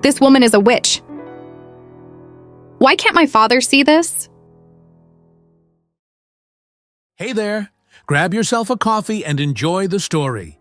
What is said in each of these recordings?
This woman is a witch. Why can't my father see this? Hey there, grab yourself a coffee and enjoy the story.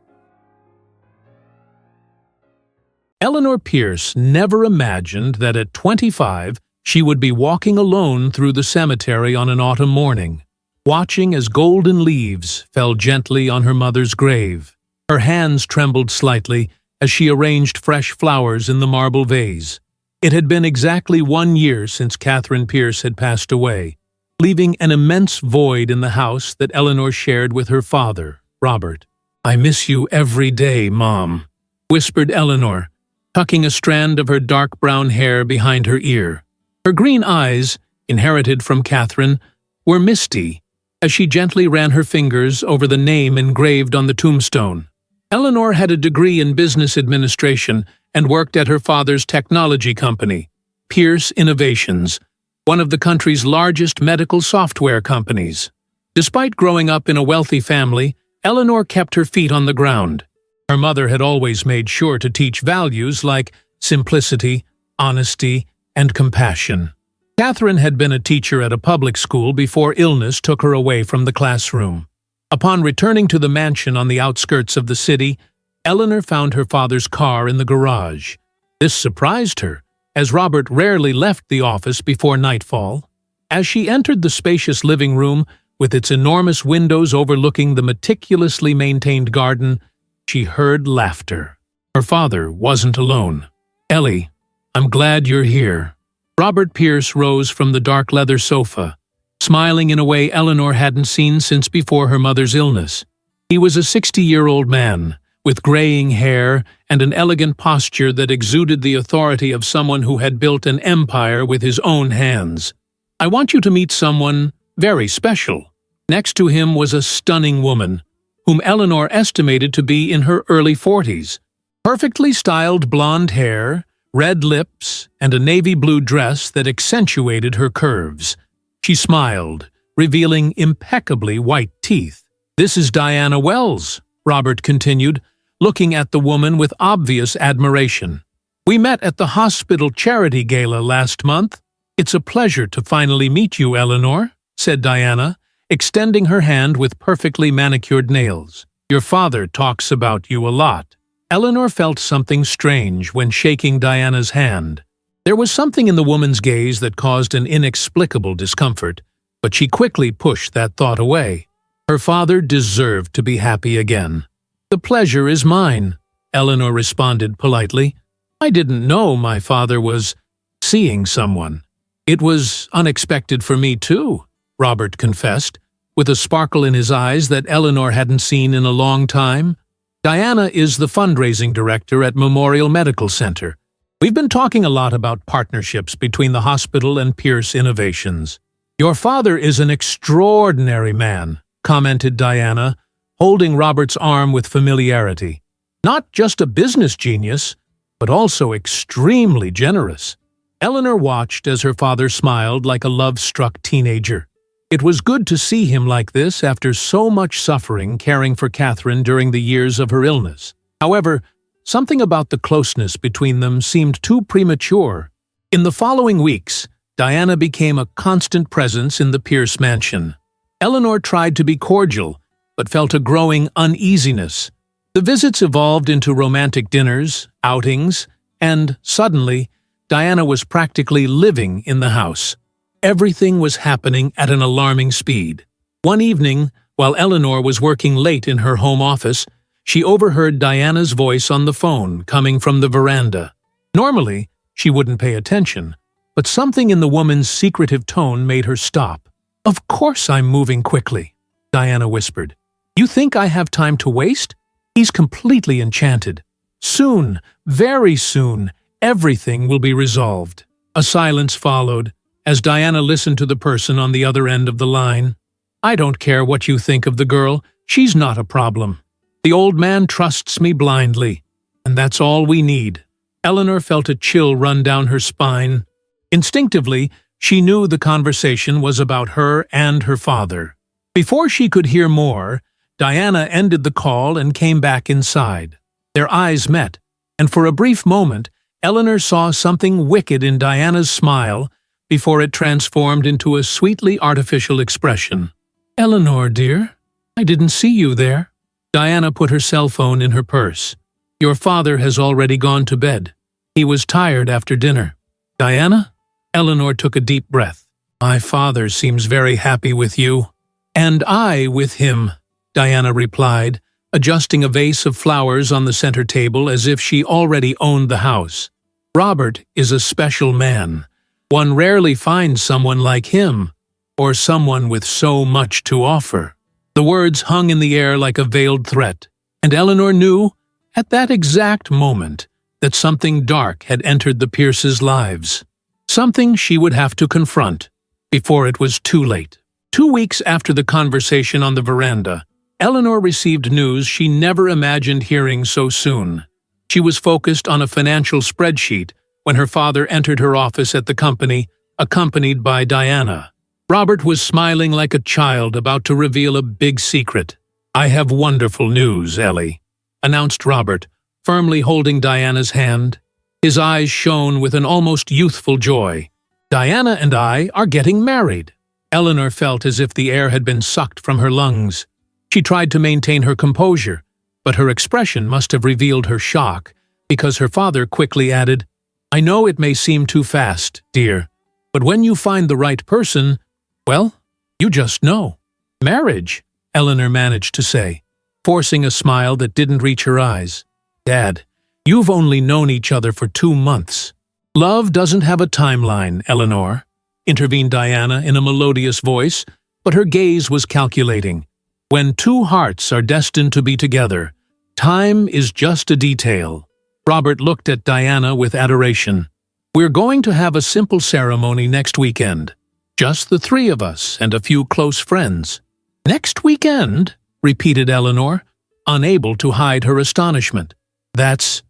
Eleanor Pierce never imagined that at 25 she would be walking alone through the cemetery on an autumn morning, watching as golden leaves fell gently on her mother's grave. Her hands trembled slightly as she arranged fresh flowers in the marble vase. It had been exactly 1 year since Catherine Pierce had passed away, leaving an immense void in the house that Eleanor shared with her father, Robert. "I miss you every day, Mom," whispered Eleanor, tucking a strand of her dark brown hair behind her ear. Her green eyes, inherited from Catherine, were misty as she gently ran her fingers over the name engraved on the tombstone. Eleanor had a degree in business administration and worked at her father's technology company, Pierce Innovations, one of the country's largest medical software companies. Despite growing up in a wealthy family, Eleanor kept her feet on the ground. Her mother had always made sure to teach values like simplicity, honesty, and compassion. Catherine had been a teacher at a public school before illness took her away from the classroom. Upon returning to the mansion on the outskirts of the city, Eleanor found her father's car in the garage. This surprised her, as Robert rarely left the office before nightfall. As she entered the spacious living room, with its enormous windows overlooking the meticulously maintained garden, she heard laughter. Her father wasn't alone. "Ellie, I'm glad you're here." Robert Pierce rose from the dark leather sofa, smiling in a way Eleanor hadn't seen since before her mother's illness. He was a 60-year-old man, with graying hair and an elegant posture that exuded the authority of someone who had built an empire with his own hands. "I want you to meet someone very special." Next to him was a stunning woman, whom Eleanor estimated to be in her early 40s. Perfectly styled blonde hair, red lips, and a navy blue dress that accentuated her curves. She smiled, revealing impeccably white teeth. "This is Diana Wells," Robert continued, looking at the woman with obvious admiration. "We met at the hospital charity gala last month." "It's a pleasure to finally meet you, Eleanor," said Diana, extending her hand with perfectly manicured nails. "Your father talks about you a lot." Eleanor felt something strange when shaking Diana's hand. There was something in the woman's gaze that caused an inexplicable discomfort, but she quickly pushed that thought away. Her father deserved to be happy again. "The pleasure is mine," Eleanor responded politely. "I didn't know my father was seeing someone." "It was unexpected for me too," Robert confessed, with a sparkle in his eyes that Eleanor hadn't seen in a long time. "Diana is the fundraising director at Memorial Medical Center. We've been talking a lot about partnerships between the hospital and Pierce Innovations." "Your father is an extraordinary man," commented Diana, holding Robert's arm with familiarity. "Not just a business genius, but also extremely generous." Eleanor watched as her father smiled like a love-struck teenager. It was good to see him like this after so much suffering caring for Catherine during the years of her illness. However, something about the closeness between them seemed too premature. In the following weeks, Diana became a constant presence in the Pierce mansion. Eleanor tried to be cordial, but felt a growing uneasiness. The visits evolved into romantic dinners, outings, and, suddenly, Diana was practically living in the house. Everything was happening at an alarming speed. One evening, while Eleanor was working late in her home office, she overheard Diana's voice on the phone coming from the veranda. Normally, she wouldn't pay attention, but something in the woman's secretive tone made her stop. "Of course I'm moving quickly," Diana whispered. "You think I have time to waste? He's completely enchanted. Soon, very soon, everything will be resolved." A silence followed, as Diana listened to the person on the other end of the line. "I don't care what you think of the girl, she's not a problem. The old man trusts me blindly, and that's all we need." Eleanor felt a chill run down her spine. Instinctively, she knew the conversation was about her and her father. Before she could hear more, Diana ended the call and came back inside. Their eyes met, and for a brief moment, Eleanor saw something wicked in Diana's smile before it transformed into a sweetly artificial expression. "Eleanor, dear, I didn't see you there." Diana put her cell phone in her purse. "Your father has already gone to bed. He was tired after dinner." "Diana?" Eleanor took a deep breath. "My father seems very happy with you." "And I with him," Diana replied, adjusting a vase of flowers on the center table as if she already owned the house. "Robert is a special man. One rarely finds someone like him, or someone with so much to offer." The words hung in the air like a veiled threat, and Eleanor knew, at that exact moment, that something dark had entered the Pierces' lives. Something she would have to confront before it was too late. 2 weeks after the conversation on the veranda, Eleanor received news she never imagined hearing so soon. She was focused on a financial spreadsheet when her father entered her office at the company, accompanied by Diana. Robert was smiling like a child about to reveal a big secret. "I have wonderful news, Ellie," announced Robert, firmly holding Diana's hand. His eyes shone with an almost youthful joy. "Diana and I are getting married." Eleanor felt as if the air had been sucked from her lungs. She tried to maintain her composure, but her expression must have revealed her shock, because her father quickly added, "I know it may seem too fast, dear, but when you find the right person, well, you just know." "Marriage," Eleanor managed to say, forcing a smile that didn't reach her eyes. "Dad, you've only known each other for 2 months." "Love doesn't have a timeline, Eleanor," intervened Diana in a melodious voice, but her gaze was calculating. "When 2 hearts are destined to be together, time is just a detail." Robert looked at Diana with adoration. "We're going to have a simple ceremony next weekend. Just the 3 of us and a few close friends." "Next weekend?" repeated Eleanor, unable to hide her astonishment. "That's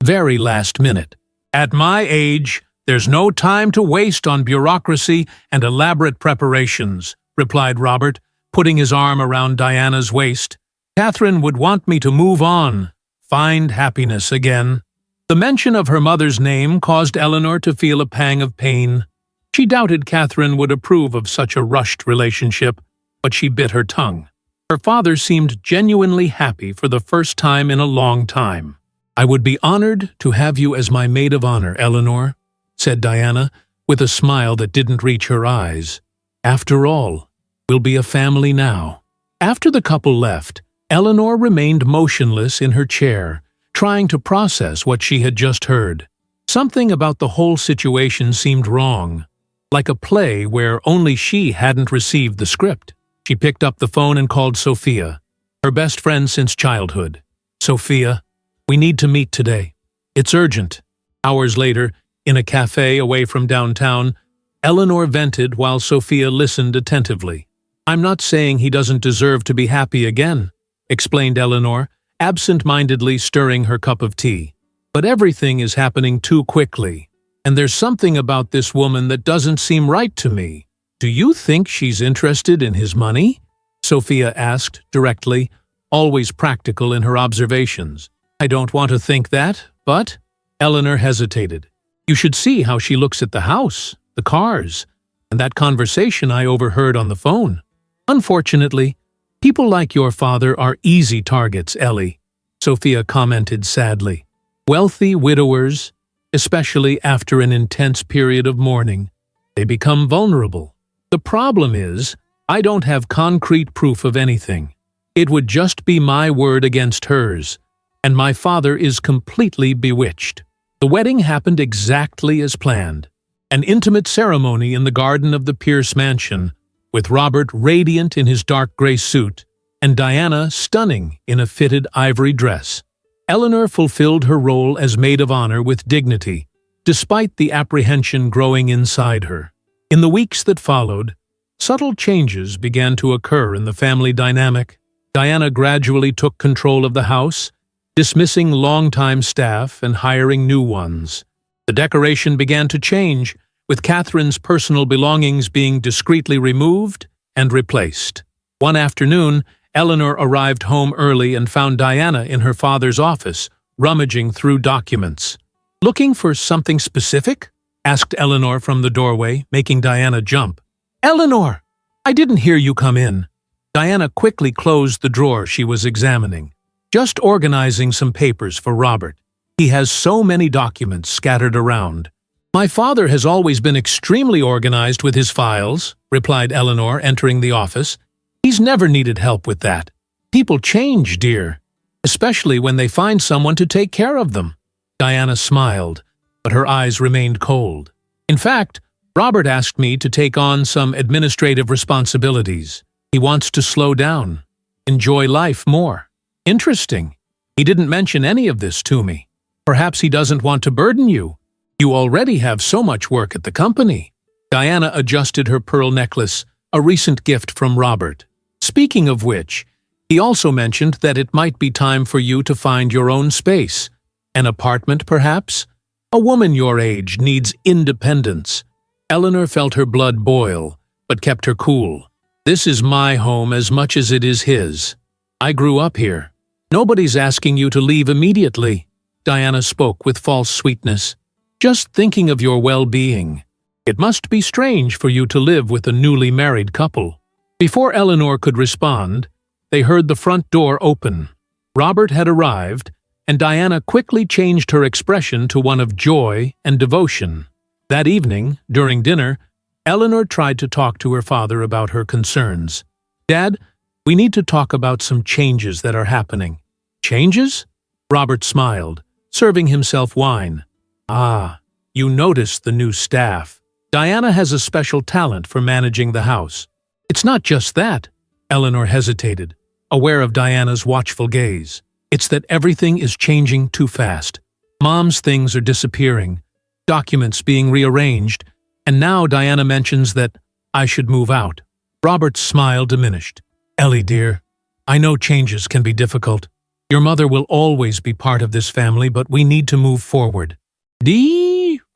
very last minute. At my age, there's no time to waste on bureaucracy and elaborate preparations," replied Robert, putting his arm around Diana's waist. "Catherine would want me to move on, find happiness again." The mention of her mother's name caused Eleanor to feel a pang of pain. She doubted Catherine would approve of such a rushed relationship, but she bit her tongue. Her father seemed genuinely happy for the first time in a long time. "I would be honored to have you as my maid of honor, Eleanor," said Diana, with a smile that didn't reach her eyes. "After all, we'll be a family now." After the couple left, Eleanor remained motionless in her chair, trying to process what she had just heard. Something about the whole situation seemed wrong, like a play where only she hadn't received the script. She picked up the phone and called Sophia, her best friend since childhood. "Sophia, we need to meet today. It's urgent." Hours later, in a cafe away from downtown, Eleanor vented while Sophia listened attentively. "I'm not saying he doesn't deserve to be happy again," explained Eleanor, absent-mindedly stirring her cup of tea. "But everything is happening too quickly, and there's something about this woman that doesn't seem right to me." "Do you think she's interested in his money?" Sophia asked directly, always practical in her observations. "I don't want to think that, but—" Eleanor hesitated. "You should see how she looks at the house, the cars, and that conversation I overheard on the phone. Unfortunately, people like your father are easy targets, Ellie," Sophia commented sadly. "Wealthy widowers, especially after an intense period of mourning, they become vulnerable. The problem is, I don't have concrete proof of anything. It would just be my word against hers, and my father is completely bewitched." The wedding happened exactly as planned. An intimate ceremony in the garden of the Pierce mansion, with Robert radiant in his dark gray suit, and Diana stunning in a fitted ivory dress. Eleanor fulfilled her role as maid of honor with dignity, despite the apprehension growing inside her. In the weeks that followed, subtle changes began to occur in the family dynamic. Diana gradually took control of the house, dismissing longtime staff and hiring new ones. The decoration began to change, with Catherine's personal belongings being discreetly removed and replaced. One afternoon, Eleanor arrived home early and found Diana in her father's office, rummaging through documents. Looking for something specific? Asked Eleanor from the doorway, making Diana jump. Eleanor! I didn't hear you come in. Diana quickly closed the drawer she was examining. Just organizing some papers for Robert. He has so many documents scattered around. My father has always been extremely organized with his files, replied Eleanor, entering the office. He's never needed help with that. People change, dear, especially when they find someone to take care of them. Diana smiled, but her eyes remained cold. In fact, Robert asked me to take on some administrative responsibilities. He wants to slow down, enjoy life more. Interesting. He didn't mention any of this to me. Perhaps he doesn't want to burden you. You already have so much work at the company. Diana adjusted her pearl necklace, a recent gift from Robert. Speaking of which, he also mentioned that it might be time for you to find your own space. An apartment, perhaps? A woman your age needs independence. Eleanor felt her blood boil, but kept her cool. This is my home as much as it is his. I grew up here. Nobody's asking you to leave immediately. Diana spoke with false sweetness. Just thinking of your well-being. It must be strange for you to live with a newly married couple. Before Eleanor could respond, they heard the front door open. Robert had arrived, and Diana quickly changed her expression to one of joy and devotion. That evening, during dinner, Eleanor tried to talk to her father about her concerns. Dad, we need to talk about some changes that are happening. Changes? Robert smiled, serving himself wine. Ah, you noticed the new staff. Diana has a special talent for managing the house. It's not just that. Eleanor hesitated, aware of Diana's watchful gaze. It's that everything is changing too fast. Mom's things are disappearing, documents being rearranged, and now Diana mentions that I should move out. Robert's smile diminished. Ellie, dear, I know changes can be difficult. Your mother will always be part of this family, but we need to move forward.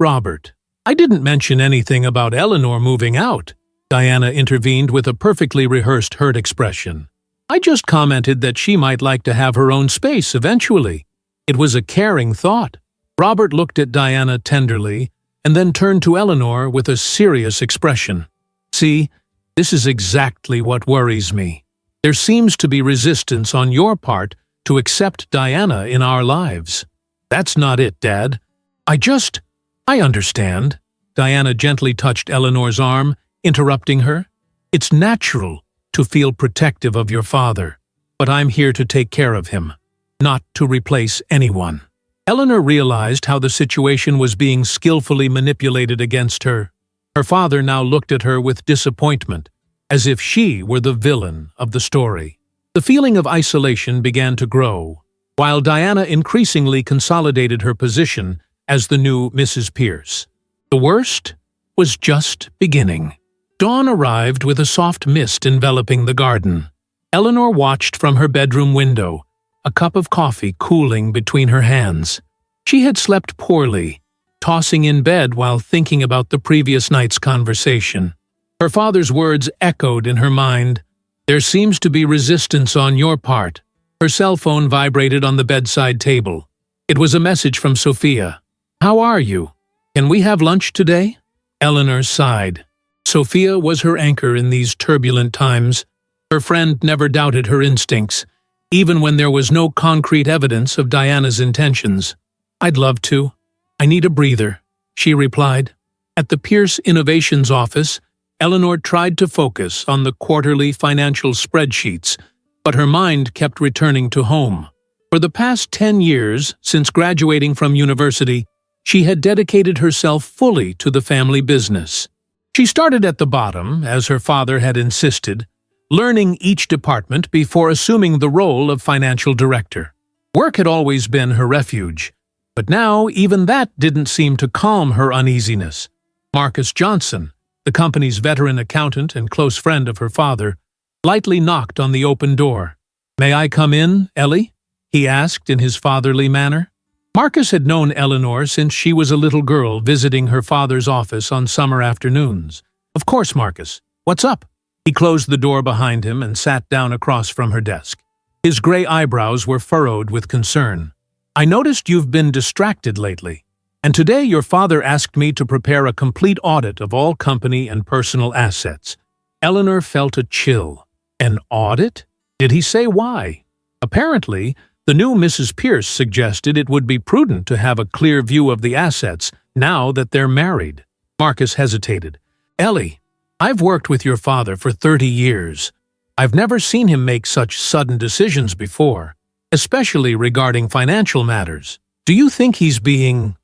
Robert, I didn't mention anything about Eleanor moving out. Diana intervened with a perfectly rehearsed hurt expression. I just commented that she might like to have her own space eventually. It was a caring thought. Robert looked at Diana tenderly and then turned to Eleanor with a serious expression. See, this is exactly what worries me. There seems to be resistance on your part to accept Diana in our lives. That's not it, Dad. I understand. Diana gently touched Eleanor's arm, interrupting her. It's natural to feel protective of your father, but I'm here to take care of him, not to replace anyone. Eleanor realized how the situation was being skillfully manipulated against her. Her father now looked at her with disappointment, as if she were the villain of the story. The feeling of isolation began to grow, while Diana increasingly consolidated her position as the new Mrs. Pierce. The worst was just beginning. Dawn arrived with a soft mist enveloping the garden. Eleanor watched from her bedroom window, a cup of coffee cooling between her hands. She had slept poorly, tossing in bed while thinking about the previous night's conversation. Her father's words echoed in her mind. There seems to be resistance on your part. Her cell phone vibrated on the bedside table. It was a message from Sophia. How are you? Can we have lunch today? Eleanor sighed. Sophia was her anchor in these turbulent times. Her friend never doubted her instincts, even when there was no concrete evidence of Diana's intentions. I'd love to. I need a breather, she replied. At the Pierce Innovations office, Eleanor tried to focus on the quarterly financial spreadsheets, but her mind kept returning to home. For the past 10 years, since graduating from university, she had dedicated herself fully to the family business. She started at the bottom, as her father had insisted, learning each department before assuming the role of financial director. Work had always been her refuge, but now even that didn't seem to calm her uneasiness. Marcus Johnson, the company's veteran accountant and close friend of her father, lightly knocked on the open door. "May I come in, Ellie?" he asked in his fatherly manner. Marcus had known Eleanor since she was a little girl visiting her father's office on summer afternoons. "Of course, Marcus. What's up?" He closed the door behind him and sat down across from her desk. His gray eyebrows were furrowed with concern. "I noticed you've been distracted lately. And today your father asked me to prepare a complete audit of all company and personal assets. Eleanor felt a chill. An audit? Did he say why? Apparently, the new Mrs. Pierce suggested it would be prudent to have a clear view of the assets now that they're married. Marcus hesitated. Ellie, I've worked with your father for 30 years. I've never seen him make such sudden decisions before, especially regarding financial matters. Do you think he's being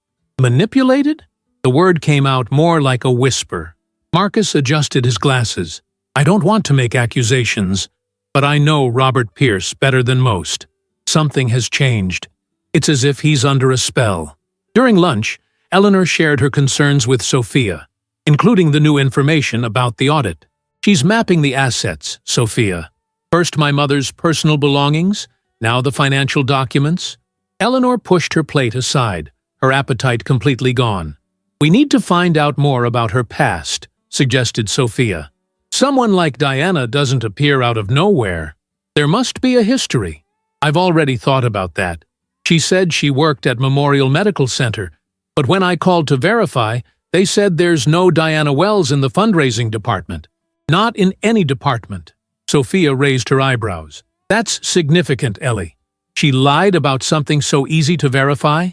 manipulated? The word came out more like a whisper. Marcus adjusted his glasses. I don't want to make accusations, but I know Robert Pierce better than most. Something has changed. It's as if he's under a spell. During lunch, Eleanor shared her concerns with Sophia, including the new information about the audit. She's mapping the assets, Sophia. First my mother's personal belongings, now the financial documents. Eleanor pushed her plate aside, her appetite completely gone. We need to find out more about her past, suggested Sophia. Someone like Diana doesn't appear out of nowhere. There must be a history. I've already thought about that. She said she worked at Memorial Medical Center, but when I called to verify, they said there's no Diana Wells in the fundraising department. Not in any department. Sophia raised her eyebrows. That's significant, Ellie. She lied about something so easy to verify?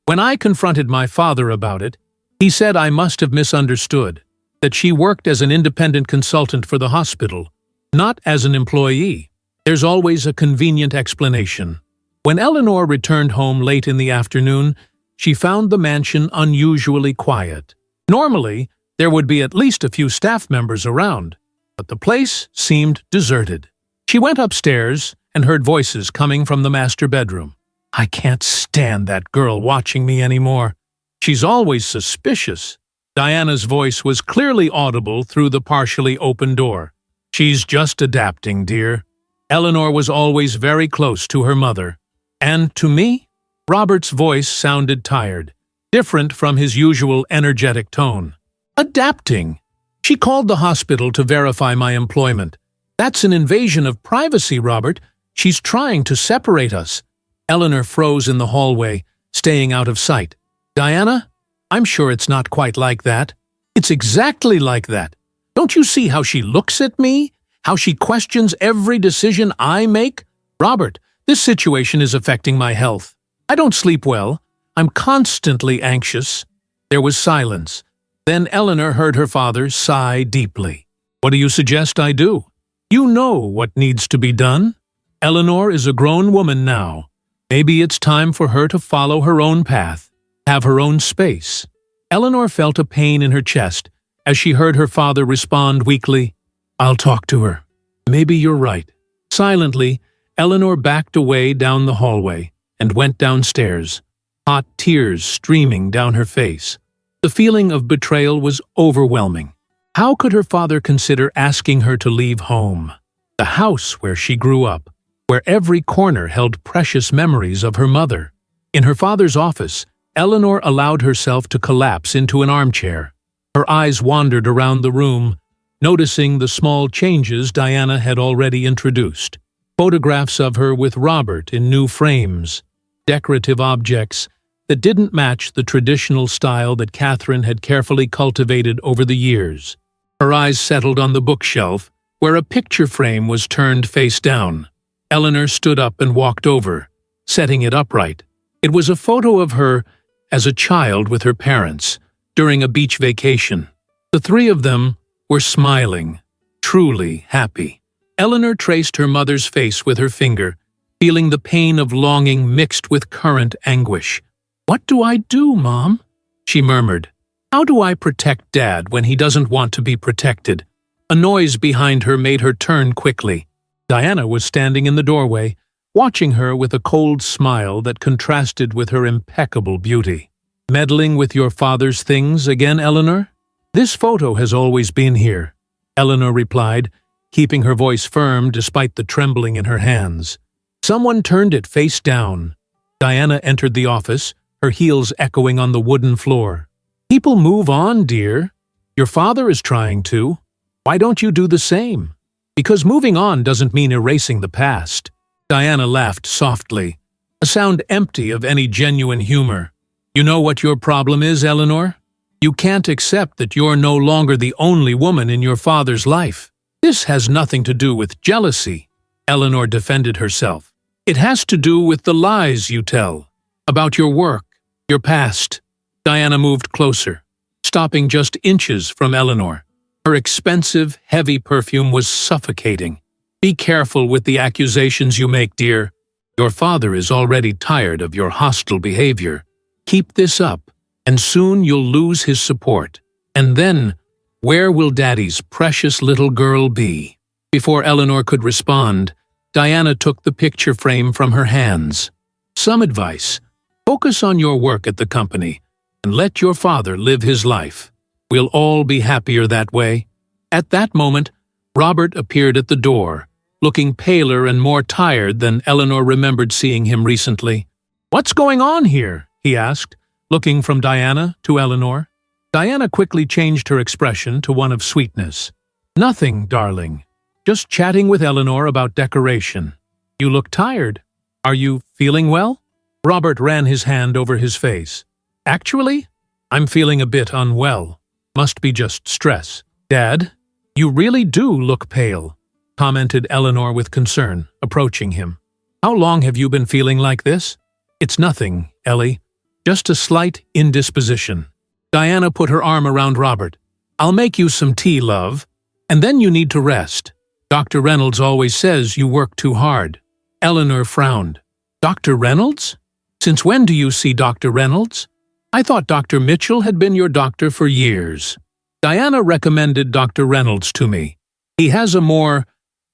When I confronted my father about it, he said I must have misunderstood, that she worked as an independent consultant for the hospital, not as an employee. There's always a convenient explanation. When Eleanor returned home late in the afternoon, she found the mansion unusually quiet. Normally, there would be at least a few staff members around, but the place seemed deserted. She went upstairs and heard voices coming from the master bedroom. I can't stand that girl watching me anymore. She's always suspicious. Diana's voice was clearly audible through the partially open door. She's just adapting, dear. Eleanor was always very close to her mother. And to me, Robert's voice sounded tired, different from his usual energetic tone. Adapting. She called the hospital to verify my employment. That's an invasion of privacy, Robert. She's trying to separate us. Eleanor froze in the hallway, staying out of sight. Diana, I'm sure it's not quite like that. It's exactly like that. Don't you see how she looks at me? How she questions every decision I make? Robert, this situation is affecting my health. I don't sleep well. I'm constantly anxious. There was silence. Then Eleanor heard her father sigh deeply. What do you suggest I do? You know what needs to be done. Eleanor is a grown woman now. Maybe it's time for her to follow her own path, have her own space. Eleanor felt a pain in her chest as she heard her father respond weakly, I'll talk to her. Maybe you're right. Silently, Eleanor backed away down the hallway and went downstairs, hot tears streaming down her face. The feeling of betrayal was overwhelming. How could her father consider asking her to leave home? The house where she grew up, where every corner held precious memories of her mother. In her father's office, Eleanor allowed herself to collapse into an armchair. Her eyes wandered around the room, noticing the small changes Diana had already introduced. Photographs of her with Robert in new frames, decorative objects that didn't match the traditional style that Catherine had carefully cultivated over the years. Her eyes settled on the bookshelf, where a picture frame was turned face down. Eleanor stood up and walked over, setting it upright. It was a photo of her as a child with her parents, during a beach vacation. The three of them were smiling, truly happy. Eleanor traced her mother's face with her finger, feeling the pain of longing mixed with current anguish. What do I do, Mom? She murmured. How do I protect Dad when he doesn't want to be protected? A noise behind her made her turn quickly. Diana was standing in the doorway, watching her with a cold smile that contrasted with her impeccable beauty. Meddling with your father's things again, Eleanor? This photo has always been here, Eleanor replied, keeping her voice firm despite the trembling in her hands. Someone turned it face down. Diana entered the office, her heels echoing on the wooden floor. People move on, dear. Your father is trying to. Why don't you do the same? Because moving on doesn't mean erasing the past. Diana laughed softly, a sound empty of any genuine humor. You know what your problem is, Eleanor? You can't accept that you're no longer the only woman in your father's life. This has nothing to do with jealousy, Eleanor defended herself. It has to do with the lies you tell about your work, your past. Diana moved closer, stopping just inches from Eleanor. Her expensive, heavy perfume was suffocating. Be careful with the accusations you make, dear. Your father is already tired of your hostile behavior. Keep this up, and soon you'll lose his support. And then, where will Daddy's precious little girl be? Before Eleanor could respond, Diana took the picture frame from her hands. Some advice. Focus on your work at the company, and let your father live his life. We'll all be happier that way. At that moment, Robert appeared at the door, looking paler and more tired than Eleanor remembered seeing him recently. "What's going on here?" he asked, looking from Diana to Eleanor. Diana quickly changed her expression to one of sweetness. "Nothing, darling. Just chatting with Eleanor about decoration. You look tired. Are you feeling well?" Robert ran his hand over his face. "Actually, I'm feeling a bit unwell. Must be just stress." "Dad, you really do look pale," commented Eleanor with concern, approaching him. "How long have you been feeling like this?" "It's nothing, Ellie. Just a slight indisposition." Diana put her arm around Robert. "I'll make you some tea, love. And then you need to rest. Dr. Reynolds always says you work too hard." Eleanor frowned. "Dr. Reynolds? Since when do you see Dr. Reynolds? I thought Dr. Mitchell had been your doctor for years." "Diana recommended Dr. Reynolds to me. He has a more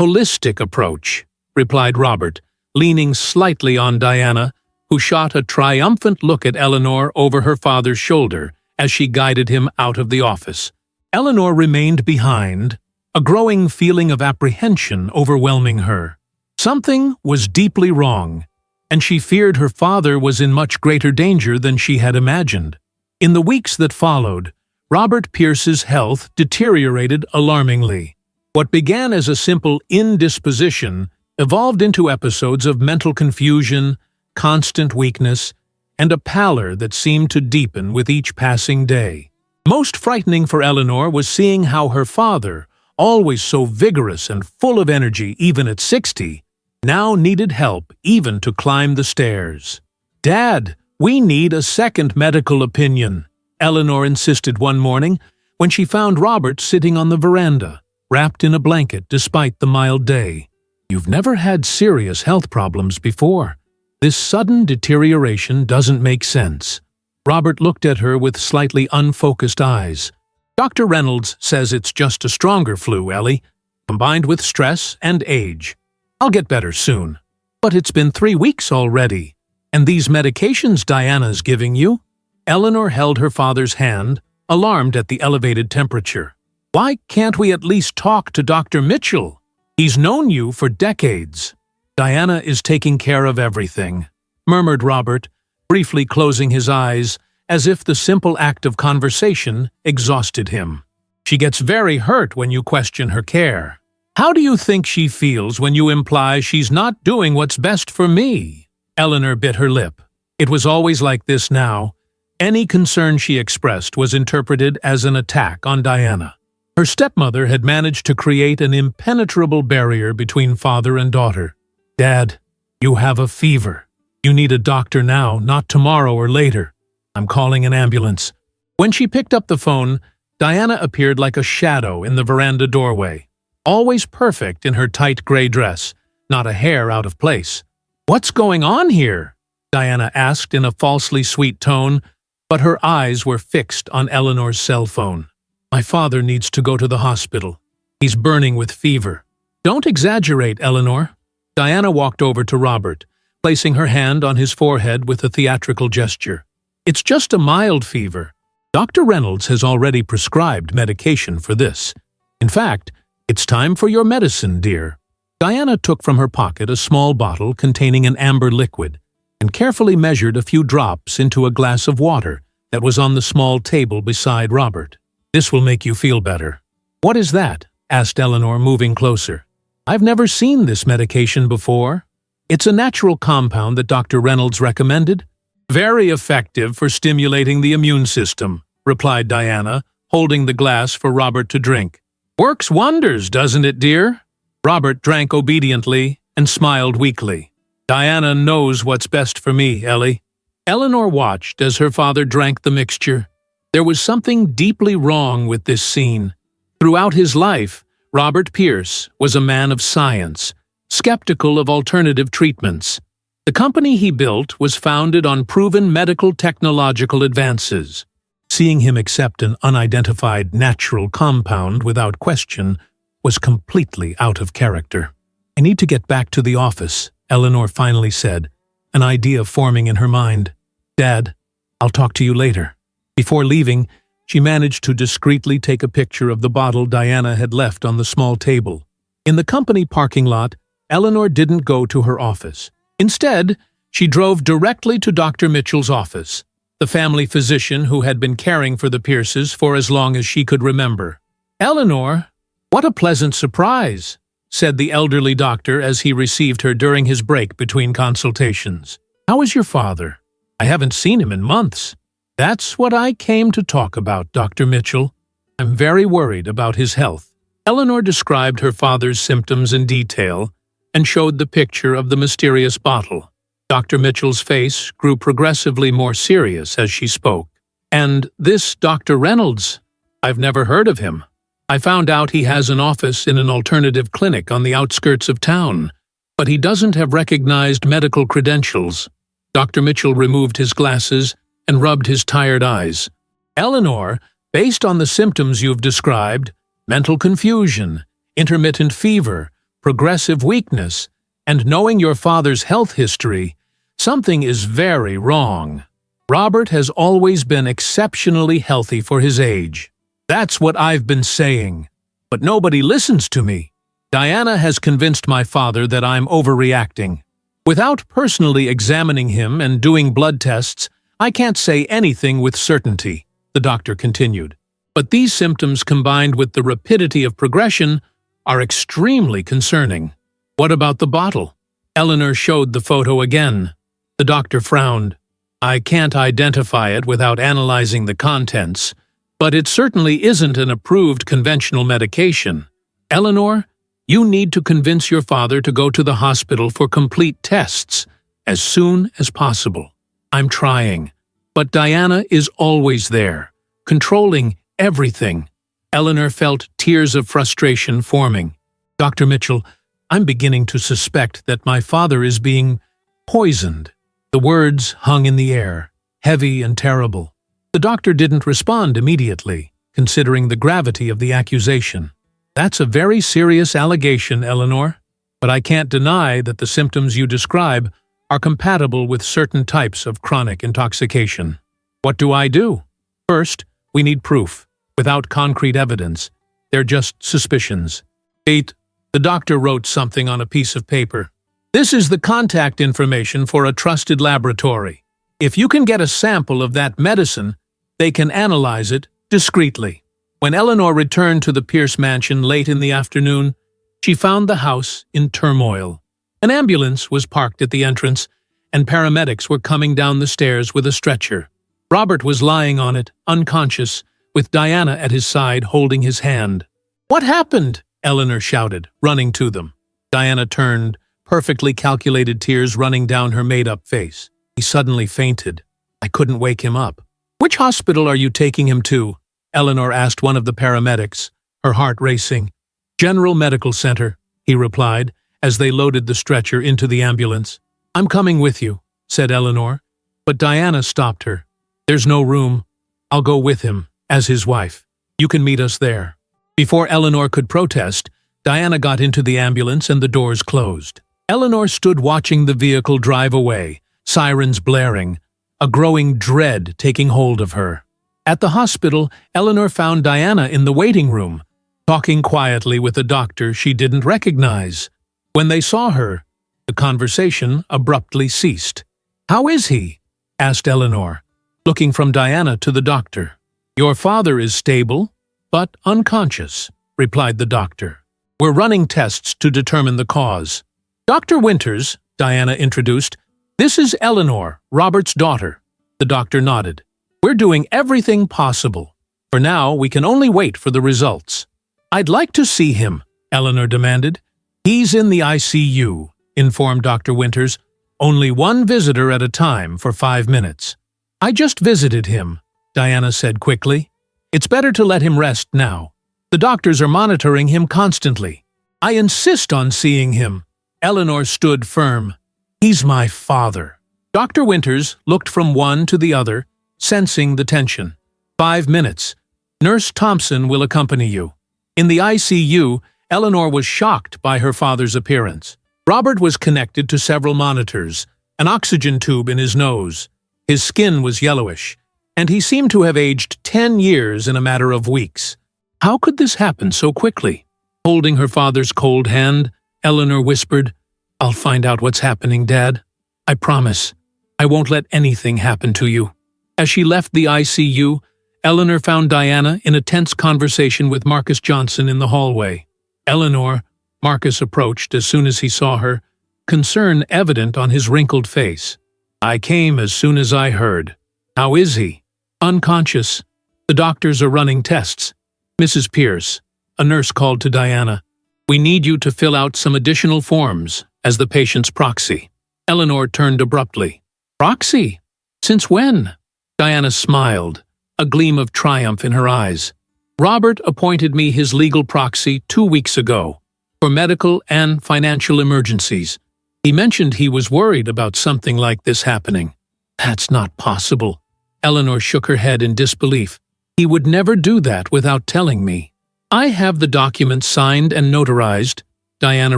holistic approach," replied Robert, leaning slightly on Diana, who shot a triumphant look at Eleanor over her father's shoulder as she guided him out of the office. Eleanor remained behind, a growing feeling of apprehension overwhelming her. Something was deeply wrong, and she feared her father was in much greater danger than she had imagined. In the weeks that followed, Robert Pierce's health deteriorated alarmingly. What began as a simple indisposition evolved into episodes of mental confusion, constant weakness, and a pallor that seemed to deepen with each passing day. Most frightening for Eleanor was seeing how her father, always so vigorous and full of energy even at 60, now needed help even to climb the stairs. "Dad, we need a second medical opinion," Eleanor insisted one morning when she found Robert sitting on the veranda, wrapped in a blanket despite the mild day. "You've never had serious health problems before. This sudden deterioration doesn't make sense." Robert looked at her with slightly unfocused eyes. "Dr. Reynolds says it's just a stronger flu, Ellie, combined with stress and age. I'll get better soon." "But it's been 3 weeks already. And these medications Diana's giving you?" Eleanor held her father's hand, alarmed at the elevated temperature. "Why can't we at least talk to Dr. Mitchell? He's known you for decades." "Diana is taking care of everything," murmured Robert, briefly closing his eyes, as if the simple act of conversation exhausted him. "She gets very hurt when you question her care. How do you think she feels when you imply she's not doing what's best for me?" Eleanor bit her lip. It was always like this now. Any concern she expressed was interpreted as an attack on Diana. Her stepmother had managed to create an impenetrable barrier between father and daughter. "Dad, you have a fever. You need a doctor now, not tomorrow or later. I'm calling an ambulance." When she picked up the phone, Diana appeared like a shadow in the veranda doorway, always perfect in her tight gray dress, not a hair out of place. "What's going on here?" Diana asked in a falsely sweet tone, but her eyes were fixed on Eleanor's cell phone. "My father needs to go to the hospital. He's burning with fever." "Don't exaggerate, Eleanor." Diana walked over to Robert, placing her hand on his forehead with a theatrical gesture. "It's just a mild fever. Dr. Reynolds has already prescribed medication for this. In fact, it's time for your medicine, dear." Diana took from her pocket a small bottle containing an amber liquid and carefully measured a few drops into a glass of water that was on the small table beside Robert. "This will make you feel better." "What is that?" asked Eleanor, moving closer. "I've never seen this medication before." "It's a natural compound that Dr. Reynolds recommended. Very effective for stimulating the immune system, replied Diana, holding the glass for Robert to drink. Works wonders, doesn't it, dear? Robert drank obediently and smiled weakly. Diana knows what's best for me, Ellie. Eleanor watched as her father drank the mixture. There was something deeply wrong with this scene. Throughout his life, Robert Pierce was a man of science, skeptical of alternative treatments. The company he built was founded on proven medical technological advances. Seeing him accept an unidentified natural compound without question was completely out of character. I need to get back to the office, Eleanor finally said, an idea forming in her mind. Dad, I'll talk to you later. Before leaving, she managed to discreetly take a picture of the bottle Diana had left on the small table. In the company parking lot, Eleanor didn't go to her office. Instead, she drove directly to Dr. Mitchell's office, the family physician who had been caring for the Pierces for as long as she could remember. Eleanor, what a pleasant surprise, said the elderly doctor as he received her during his break between consultations. How is your father? I haven't seen him in months. That's what I came to talk about, Dr. Mitchell. I'm very worried about his health. Eleanor described her father's symptoms in detail and showed the picture of the mysterious bottle. Dr. Mitchell's face grew progressively more serious as she spoke. And this Dr. Reynolds? I've never heard of him. I found out he has an office in an alternative clinic on the outskirts of town, but he doesn't have recognized medical credentials. Dr. Mitchell removed his glasses and rubbed his tired eyes. Eleanor, based on the symptoms you've described, mental confusion, intermittent fever, progressive weakness, and knowing your father's health history, something is very wrong. Robert has always been exceptionally healthy for his age. That's what I've been saying. But nobody listens to me. Diana has convinced my father that I'm overreacting. Without personally examining him and doing blood tests, I can't say anything with certainty, the doctor continued. But these symptoms combined with the rapidity of progression are extremely concerning. What about the bottle? Eleanor showed the photo again. The doctor frowned. I can't identify it without analyzing the contents, but it certainly isn't an approved conventional medication. Eleanor, you need to convince your father to go to the hospital for complete tests as soon as possible. I'm trying, but Diana is always there, controlling everything. Eleanor felt tears of frustration forming. Dr. Mitchell, I'm beginning to suspect that my father is being poisoned. The words hung in the air, heavy and terrible. The doctor didn't respond immediately, considering the gravity of the accusation. That's a very serious allegation, Eleanor, but I can't deny that the symptoms you describe are compatible with certain types of chronic intoxication. What do I do? First, we need proof. Without concrete evidence, they're just suspicions. 8. The doctor wrote something on a piece of paper. This is the contact information for a trusted laboratory. If you can get a sample of that medicine, they can analyze it discreetly. When Eleanor returned to the Pierce mansion late in the afternoon, she found the house in turmoil. An ambulance was parked at the entrance, and paramedics were coming down the stairs with a stretcher. Robert was lying on it, unconscious, with Diana at his side holding his hand. What happened? Eleanor shouted, running to them. Diana turned, perfectly calculated tears running down her made-up face. He suddenly fainted. I couldn't wake him up. Which hospital are you taking him to? Eleanor asked one of the paramedics, her heart racing. General Medical Center, he replied, as they loaded the stretcher into the ambulance. I'm coming with you, said Eleanor, but Diana stopped her. There's no room. I'll go with him, as his wife. You can meet us there. Before Eleanor could protest, Diana got into the ambulance and the doors closed. Eleanor stood watching the vehicle drive away, sirens blaring, a growing dread taking hold of her. At the hospital, Eleanor found Diana in the waiting room, talking quietly with a doctor she didn't recognize. When they saw her, the conversation abruptly ceased. How is he? Asked Eleanor, looking from Diana to the doctor. Your father is stable, but unconscious, replied the doctor. We're running tests to determine the cause. Dr. Winters, Diana introduced, "This is Eleanor, Robert's daughter." The doctor nodded. "We're doing everything possible. For now, we can only wait for the results." "I'd like to see him," Eleanor demanded. "He's in the ICU," informed Dr. Winters. "Only one visitor at a time for 5 minutes." "I just visited him," Diana said quickly. "It's better to let him rest now. The doctors are monitoring him constantly." "I insist on seeing him." Eleanor stood firm. "He's my father." Dr. Winters looked from one to the other, sensing the tension. 5 minutes. Nurse Thompson will accompany you." In the ICU, Eleanor was shocked by her father's appearance. Robert was connected to several monitors, an oxygen tube in his nose. His skin was yellowish, and he seemed to have aged 10 years in a matter of weeks. How could this happen so quickly? Holding her father's cold hand, Eleanor whispered, "I'll find out what's happening, Dad. I promise. I won't let anything happen to you." As she left the ICU, Eleanor found Diana in a tense conversation with Marcus Johnson in the hallway. "Eleanor," Marcus approached as soon as he saw her, concern evident on his wrinkled face. "I came as soon as I heard. How is he?" "Unconscious. The doctors are running tests." "Mrs. Pierce," a nurse called to Diana, "we need you to fill out some additional forms as the patient's proxy." Eleanor turned abruptly. "Proxy? Since when?" Diana smiled, a gleam of triumph in her eyes. "Robert appointed me his legal proxy 2 weeks ago, for medical and financial emergencies. He mentioned he was worried about something like this happening." "That's not possible." Eleanor shook her head in disbelief. "He would never do that without telling me." "I have the documents signed and notarized," Diana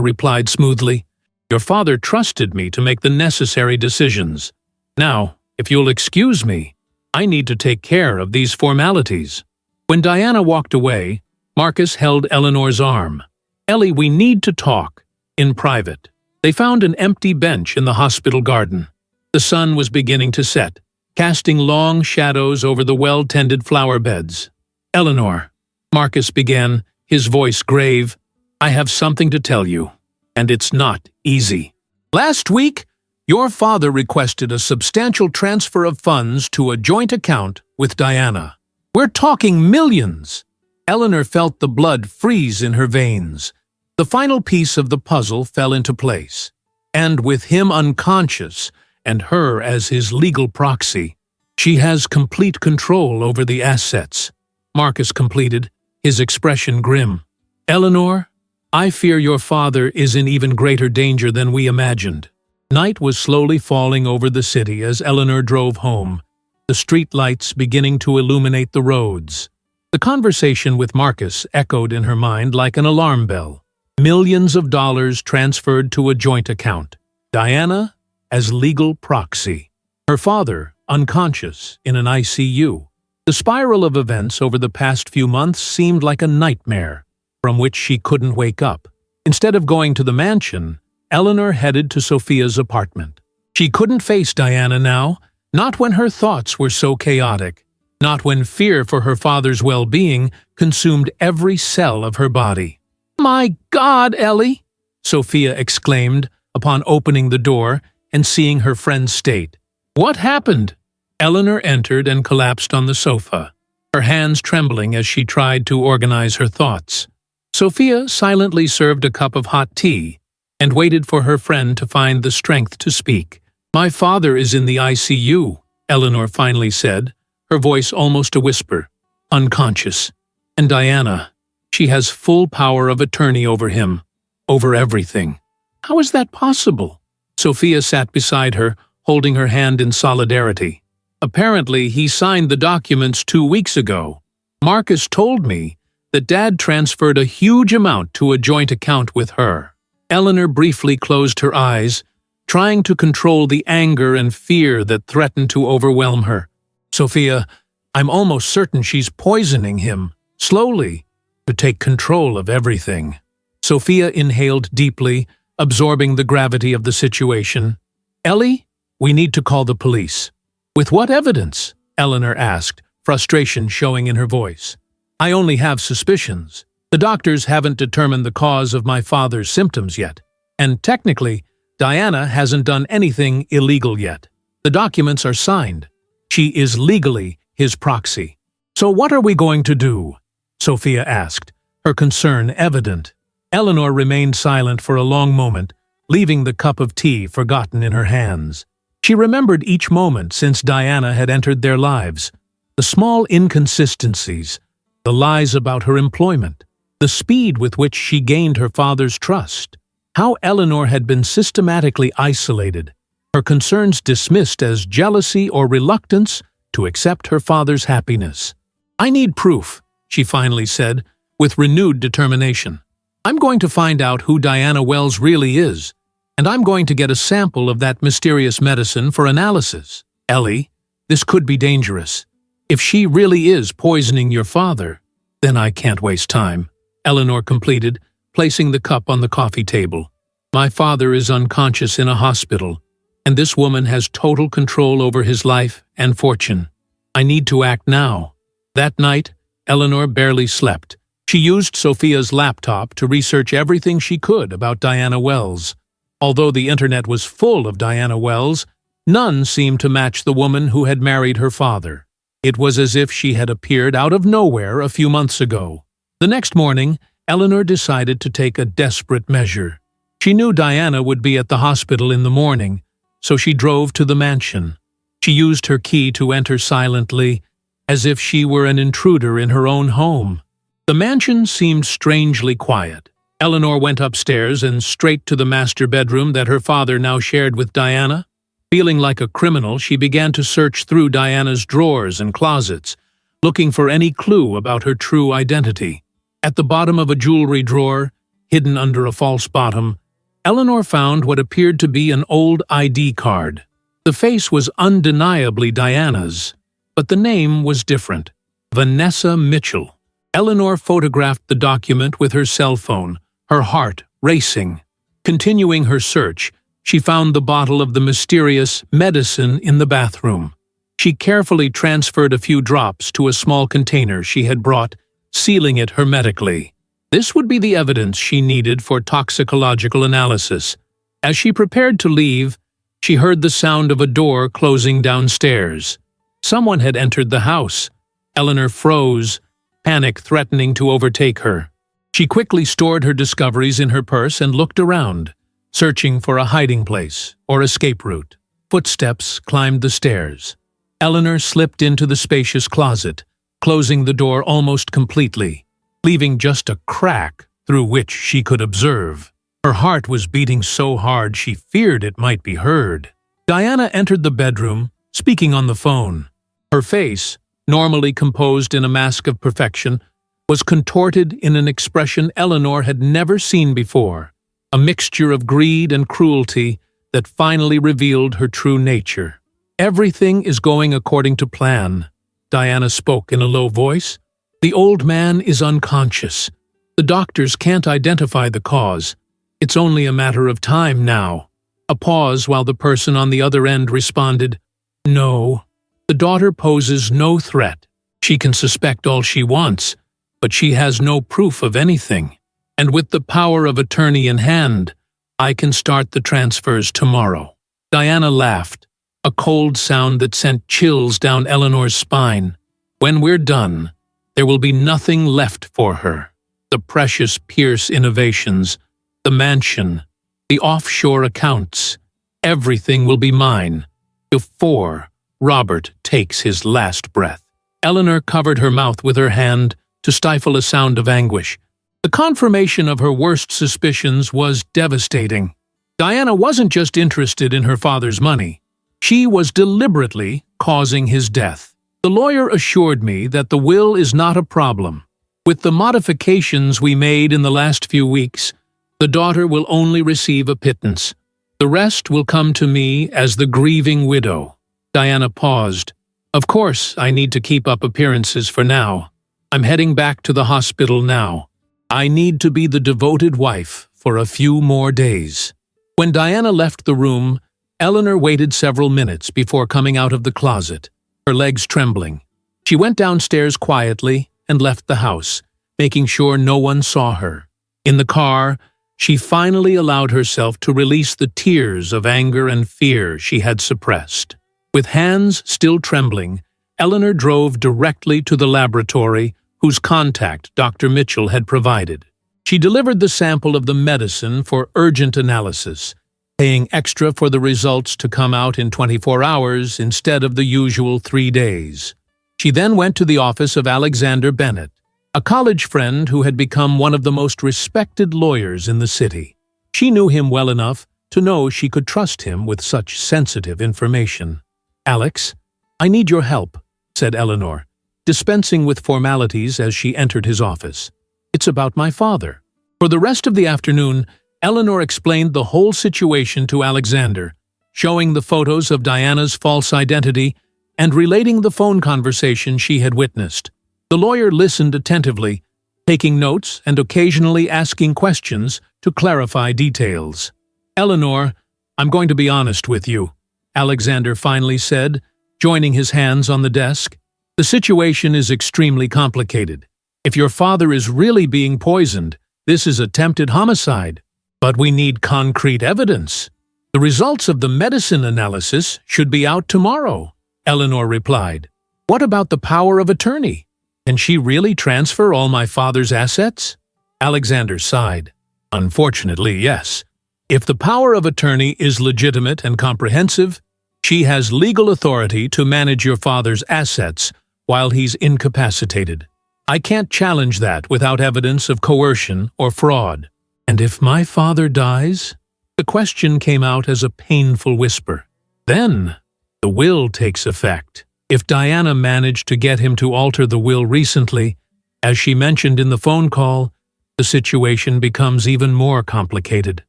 replied smoothly. "Your father trusted me to make the necessary decisions. Now, if you'll excuse me, I need to take care of these formalities." When Diana walked away, Marcus held Eleanor's arm. "Ellie, we need to talk. In private." They found an empty bench in the hospital garden. The sun was beginning to set, casting long shadows over the well-tended flower beds. "Eleanor," Marcus began, his voice grave, "I have something to tell you, and it's not easy. Last week, your father requested a substantial transfer of funds to a joint account with Diana. We're talking millions." Eleanor felt the blood freeze in her veins. The final piece of the puzzle fell into place. And with him unconscious, and her as his legal proxy, she has complete control over the assets, Marcus completed, his expression grim. "Eleanor, I fear your father is in even greater danger than we imagined." Night was slowly falling over the city as Eleanor drove home, the street lights beginning to illuminate the roads. The conversation with Marcus echoed in her mind like an alarm bell. Millions of dollars transferred to a joint account. Diana as legal proxy. Her father unconscious in an ICU. The spiral of events over the past few months seemed like a nightmare from which she couldn't wake up. Instead of going to the mansion, Eleanor headed to Sophia's apartment. She couldn't face Diana now, not when her thoughts were so chaotic, not when fear for her father's well-being consumed every cell of her body. "My God, Ellie!" Sophia exclaimed upon opening the door and seeing her friend's state. "What happened?" Eleanor entered and collapsed on the sofa, her hands trembling as she tried to organize her thoughts. Sophia silently served a cup of hot tea and waited for her friend to find the strength to speak. "My father is in the ICU," Eleanor finally said, her voice almost a whisper. "Unconscious. And Diana, she has full power of attorney over him, over everything." "How is that possible?" Sophia sat beside her, holding her hand in solidarity. "Apparently, he signed the documents 2 weeks ago. Marcus told me that Dad transferred a huge amount to a joint account with her." Eleanor briefly closed her eyes, trying to control the anger and fear that threatened to overwhelm her. "Sophia, I'm almost certain she's poisoning him, slowly, to take control of everything." Sophia inhaled deeply, absorbing the gravity of the situation. "Ellie, we need to call the police." "With what evidence?" Eleanor asked, frustration showing in her voice. "I only have suspicions. The doctors haven't determined the cause of my father's symptoms yet, and technically, Diana hasn't done anything illegal yet. The documents are signed. She is legally his proxy. So what are we going to do? Sophia asked, her concern evident. Eleanor remained silent for a long moment, leaving the cup of tea forgotten in her hands. She remembered each moment since Diana had entered their lives, the small inconsistencies, the lies about her employment, the speed with which she gained her father's trust, how Eleanor had been systematically isolated, her concerns dismissed as jealousy or reluctance to accept her father's happiness. "I need proof," she finally said, with renewed determination. "I'm going to find out who Diana Wells really is, and I'm going to get a sample of that mysterious medicine for analysis. Ellie, this could be dangerous. If she really is poisoning your father, then I can't waste time," Eleanor completed, placing the cup on the coffee table. "My father is unconscious in a hospital, and this woman has total control over his life and fortune. I need to act now." That night, Eleanor barely slept. She used Sophia's laptop to research everything she could about Diana Wells. Although the internet was full of Diana Wells, none seemed to match the woman who had married her father. It was as if she had appeared out of nowhere a few months ago. The next morning, Eleanor decided to take a desperate measure. She knew Diana would be at the hospital in the morning, so she drove to the mansion. She used her key to enter silently, as if she were an intruder in her own home. The mansion seemed strangely quiet. Eleanor went upstairs and straight to the master bedroom that her father now shared with Diana. Feeling like a criminal, she began to search through Diana's drawers and closets, looking for any clue about her true identity. At the bottom of a jewelry drawer, hidden under a false bottom, Eleanor found what appeared to be an old ID card. The face was undeniably Diana's, but the name was different. Vanessa Mitchell. Eleanor photographed the document with her cell phone, her heart racing. Continuing her search, she found the bottle of the mysterious medicine in the bathroom. She carefully transferred a few drops to a small container she had brought, sealing it hermetically. This would be the evidence she needed for toxicological analysis. As she prepared to leave, she heard the sound of a door closing downstairs. Someone had entered the house. Eleanor froze, panic threatening to overtake her. She quickly stored her discoveries in her purse and looked around, searching for a hiding place or escape route. Footsteps climbed the stairs. Eleanor slipped into the spacious closet, closing the door almost completely, leaving just a crack through which she could observe. Her heart was beating so hard she feared it might be heard. Diana entered the bedroom, speaking on the phone. Her face, normally composed in a mask of perfection, was contorted in an expression Eleanor had never seen before, a mixture of greed and cruelty that finally revealed her true nature. "Everything is going according to plan," Diana spoke in a low voice. "The old man is unconscious. The doctors can't identify the cause. It's only a matter of time now." A pause while the person on the other end responded, "No. The daughter poses no threat. She can suspect all she wants, but she has no proof of anything. And with the power of attorney in hand, I can start the transfers tomorrow." Diana laughed, a cold sound that sent chills down Eleanor's spine. "When we're done, there will be nothing left for her. The precious Pierce innovations, the mansion, the offshore accounts, everything will be mine before Robert takes his last breath." Eleanor covered her mouth with her hand to stifle a sound of anguish. The confirmation of her worst suspicions was devastating. Diana wasn't just interested in her father's money. She was deliberately causing his death. "The lawyer assured me that the will is not a problem. With the modifications we made in the last few weeks, the daughter will only receive a pittance. The rest will come to me as the grieving widow." Diana paused. "Of course, I need to keep up appearances for now. I'm heading back to the hospital now. I need to be the devoted wife for a few more days." When Diana left the room, Eleanor waited several minutes before coming out of the closet, her legs trembling. She went downstairs quietly and left the house, making sure no one saw her. In the car, She finally allowed herself to release the tears of anger and fear she had suppressed. With hands still trembling, Eleanor drove directly to the laboratory whose contact Dr. Mitchell had provided. She delivered the sample of the medicine for urgent analysis, paying extra for the results to come out in 24 hours instead of the usual 3 days. She then went to the office of Alexander Bennett, a college friend who had become one of the most respected lawyers in the city. She knew him well enough to know she could trust him with such sensitive information. "Alex, I need your help," said Eleanor, dispensing with formalities as she entered his office. "It's about my father." For the rest of the afternoon, Eleanor explained the whole situation to Alexander, showing the photos of Diana's false identity and relating the phone conversation she had witnessed. The lawyer listened attentively, taking notes and occasionally asking questions to clarify details. "Eleanor, I'm going to be honest with you," Alexander finally said, joining his hands on the desk. "The situation is extremely complicated. If your father is really being poisoned, this is attempted homicide. But we need concrete evidence. The results of the medicine analysis should be out tomorrow," Eleanor replied. "What about the power of attorney? Can she really transfer all my father's assets?" Alexander sighed. "Unfortunately, yes. If the power of attorney is legitimate and comprehensive, she has legal authority to manage your father's assets while he's incapacitated. I can't challenge that without evidence of coercion or fraud." "And if my father dies?" The question came out as a painful whisper. "Then the will takes effect. If Diana managed to get him to alter the will recently, as she mentioned in the phone call, the situation becomes even more complicated."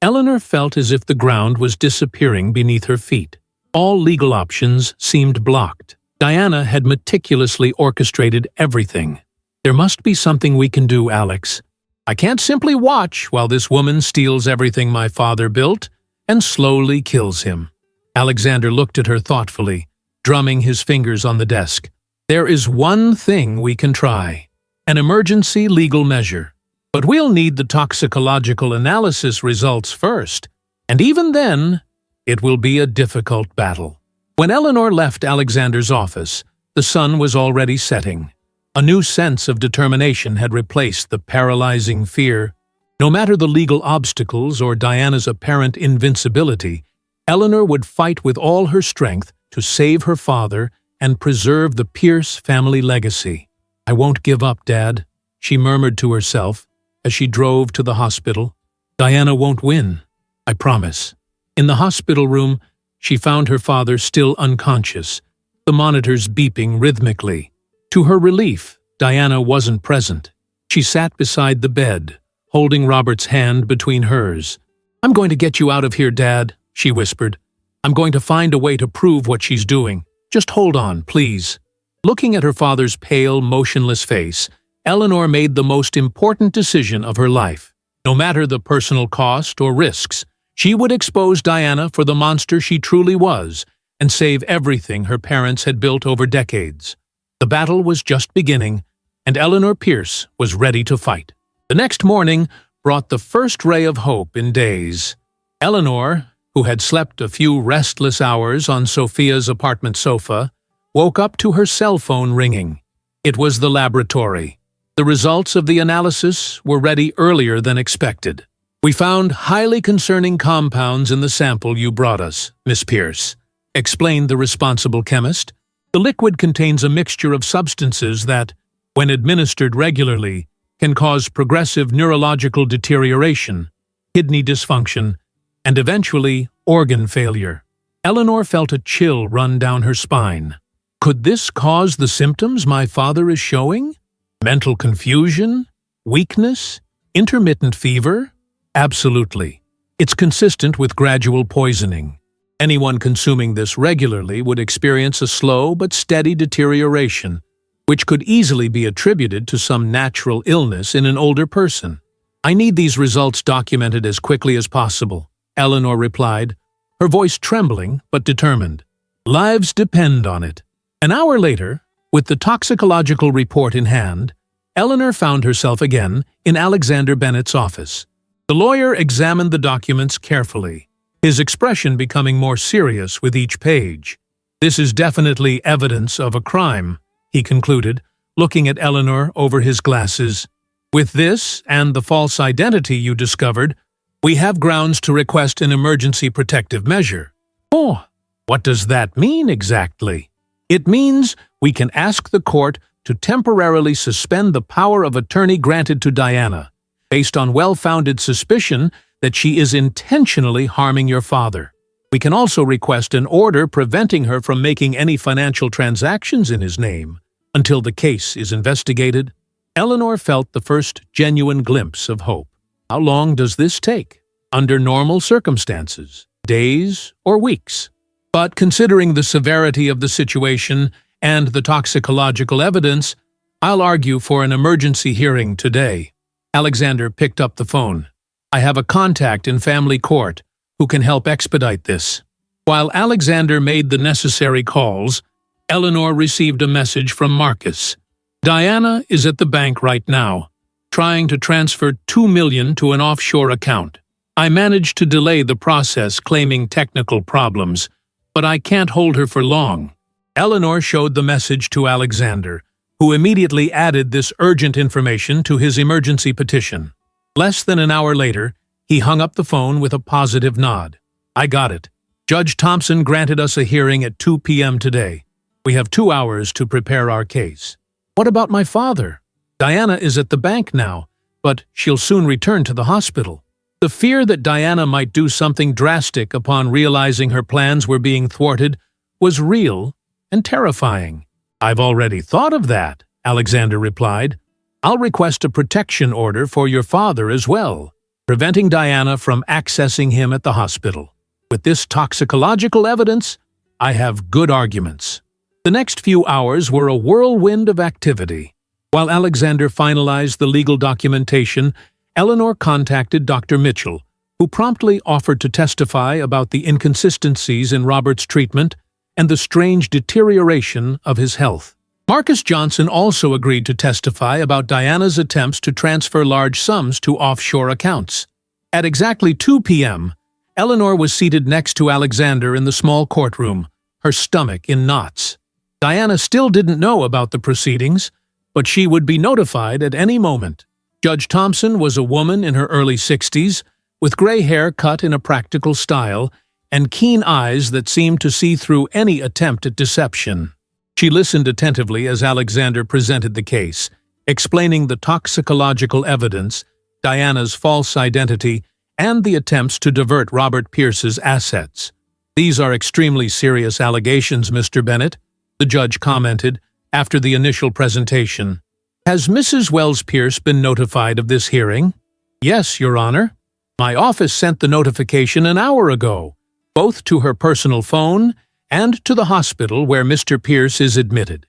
Eleanor felt as if the ground was disappearing beneath her feet. All legal options seemed blocked. Diana had meticulously orchestrated everything. "There must be something we can do, Alex. I can't simply watch while this woman steals everything my father built and slowly kills him." Alexander looked at her thoughtfully, drumming his fingers on the desk. "There is one thing we can try. An emergency legal measure. But we'll need the toxicological analysis results first, and even then, it will be a difficult battle." When Eleanor left Alexander's office, the sun was already setting. A new sense of determination had replaced the paralyzing fear. No matter the legal obstacles or Diana's apparent invincibility, Eleanor would fight with all her strength to save her father and preserve the Pierce family legacy. "I won't give up, Dad," she murmured to herself as she drove to the hospital. "Diana won't win, I promise." In the hospital room, she found her father still unconscious, the monitors beeping rhythmically. To her relief, Diana wasn't present. She sat beside the bed, holding Robert's hand between hers. "I'm going to get you out of here, Dad," she whispered. "I'm going to find a way to prove what she's doing. Just hold on, please." Looking at her father's pale, motionless face, Eleanor made the most important decision of her life. No matter the personal cost or risks, she would expose Diana for the monster she truly was and save everything her parents had built over decades. The battle was just beginning, and Eleanor Pierce was ready to fight. The next morning brought the first ray of hope in days. Eleanor, who had slept a few restless hours on Sophia's apartment sofa, woke up to her cell phone ringing. It was the laboratory. The results of the analysis were ready earlier than expected. "We found highly concerning compounds in the sample you brought us, Miss Pierce," explained the responsible chemist. "The liquid contains a mixture of substances that, when administered regularly, can cause progressive neurological deterioration, kidney dysfunction, and eventually organ failure." Eleanor felt a chill run down her spine. Could this cause the symptoms my father is showing? Mental confusion? Weakness? Intermittent fever? Absolutely. It's consistent with gradual poisoning. Anyone consuming this regularly would experience a slow but steady deterioration, which could easily be attributed to some natural illness in an older person. "I need these results documented as quickly as possible," Eleanor replied, her voice trembling but determined. "Lives depend on it." An hour later, with the toxicological report in hand, Eleanor found herself again in Alexander Bennett's office. The lawyer examined the documents carefully, his expression becoming more serious with each page. "This is definitely evidence of a crime," he concluded, looking at Eleanor over his glasses. "With this and the false identity you discovered, we have grounds to request an emergency protective measure." "Oh, what does that mean exactly?" "It means we can ask the court to temporarily suspend the power of attorney granted to Diana, based on well-founded suspicion that she is intentionally harming your father. We can also request an order preventing her from making any financial transactions in his name until the case is investigated." Eleanor felt the first genuine glimpse of hope. How long does this take? Under normal circumstances, days or weeks? But considering the severity of the situation and the toxicological evidence, I'll argue for an emergency hearing today. Alexander picked up the phone. "I have a contact in family court who can help expedite this." While Alexander made the necessary calls, Eleanor received a message from Marcus. "Diana is at the bank right now, trying to transfer $2 million to an offshore account. I managed to delay the process, claiming technical problems, but I can't hold her for long." Eleanor showed the message to Alexander, who immediately added this urgent information to his emergency petition. Less than an hour later, he hung up the phone with a positive nod. "I got it. Judge Thompson granted us a hearing at 2 p.m. today. We have 2 hours to prepare our case." "What about my father?" "Diana is at the bank now, but she'll soon return to the hospital." The fear that Diana might do something drastic upon realizing her plans were being thwarted was real and terrifying. "I've already thought of that," Alexander replied. "I'll request a protection order for your father as well, preventing Diana from accessing him at the hospital. With this toxicological evidence, I have good arguments." The next few hours were a whirlwind of activity. While Alexander finalized the legal documentation, Eleanor contacted Dr. Mitchell, who promptly offered to testify about the inconsistencies in Robert's treatment and the strange deterioration of his health. Marcus Johnson also agreed to testify about Diana's attempts to transfer large sums to offshore accounts. At exactly 2 p.m., Eleanor was seated next to Alexander in the small courtroom, her stomach in knots. Diana still didn't know about the proceedings, but she would be notified at any moment. Judge Thompson was a woman in her early 60s, with gray hair cut in a practical style and keen eyes that seemed to see through any attempt at deception. She listened attentively as Alexander presented the case, explaining the toxicological evidence, Diana's false identity, and the attempts to divert Robert Pierce's assets. "These are extremely serious allegations, Mr. Bennett," the judge commented after the initial presentation. "Has Mrs. Wells Pierce been notified of this hearing?" "Yes, Your Honor. My office sent the notification an hour ago, both to her personal phone and to the hospital where Mr. Pierce is admitted."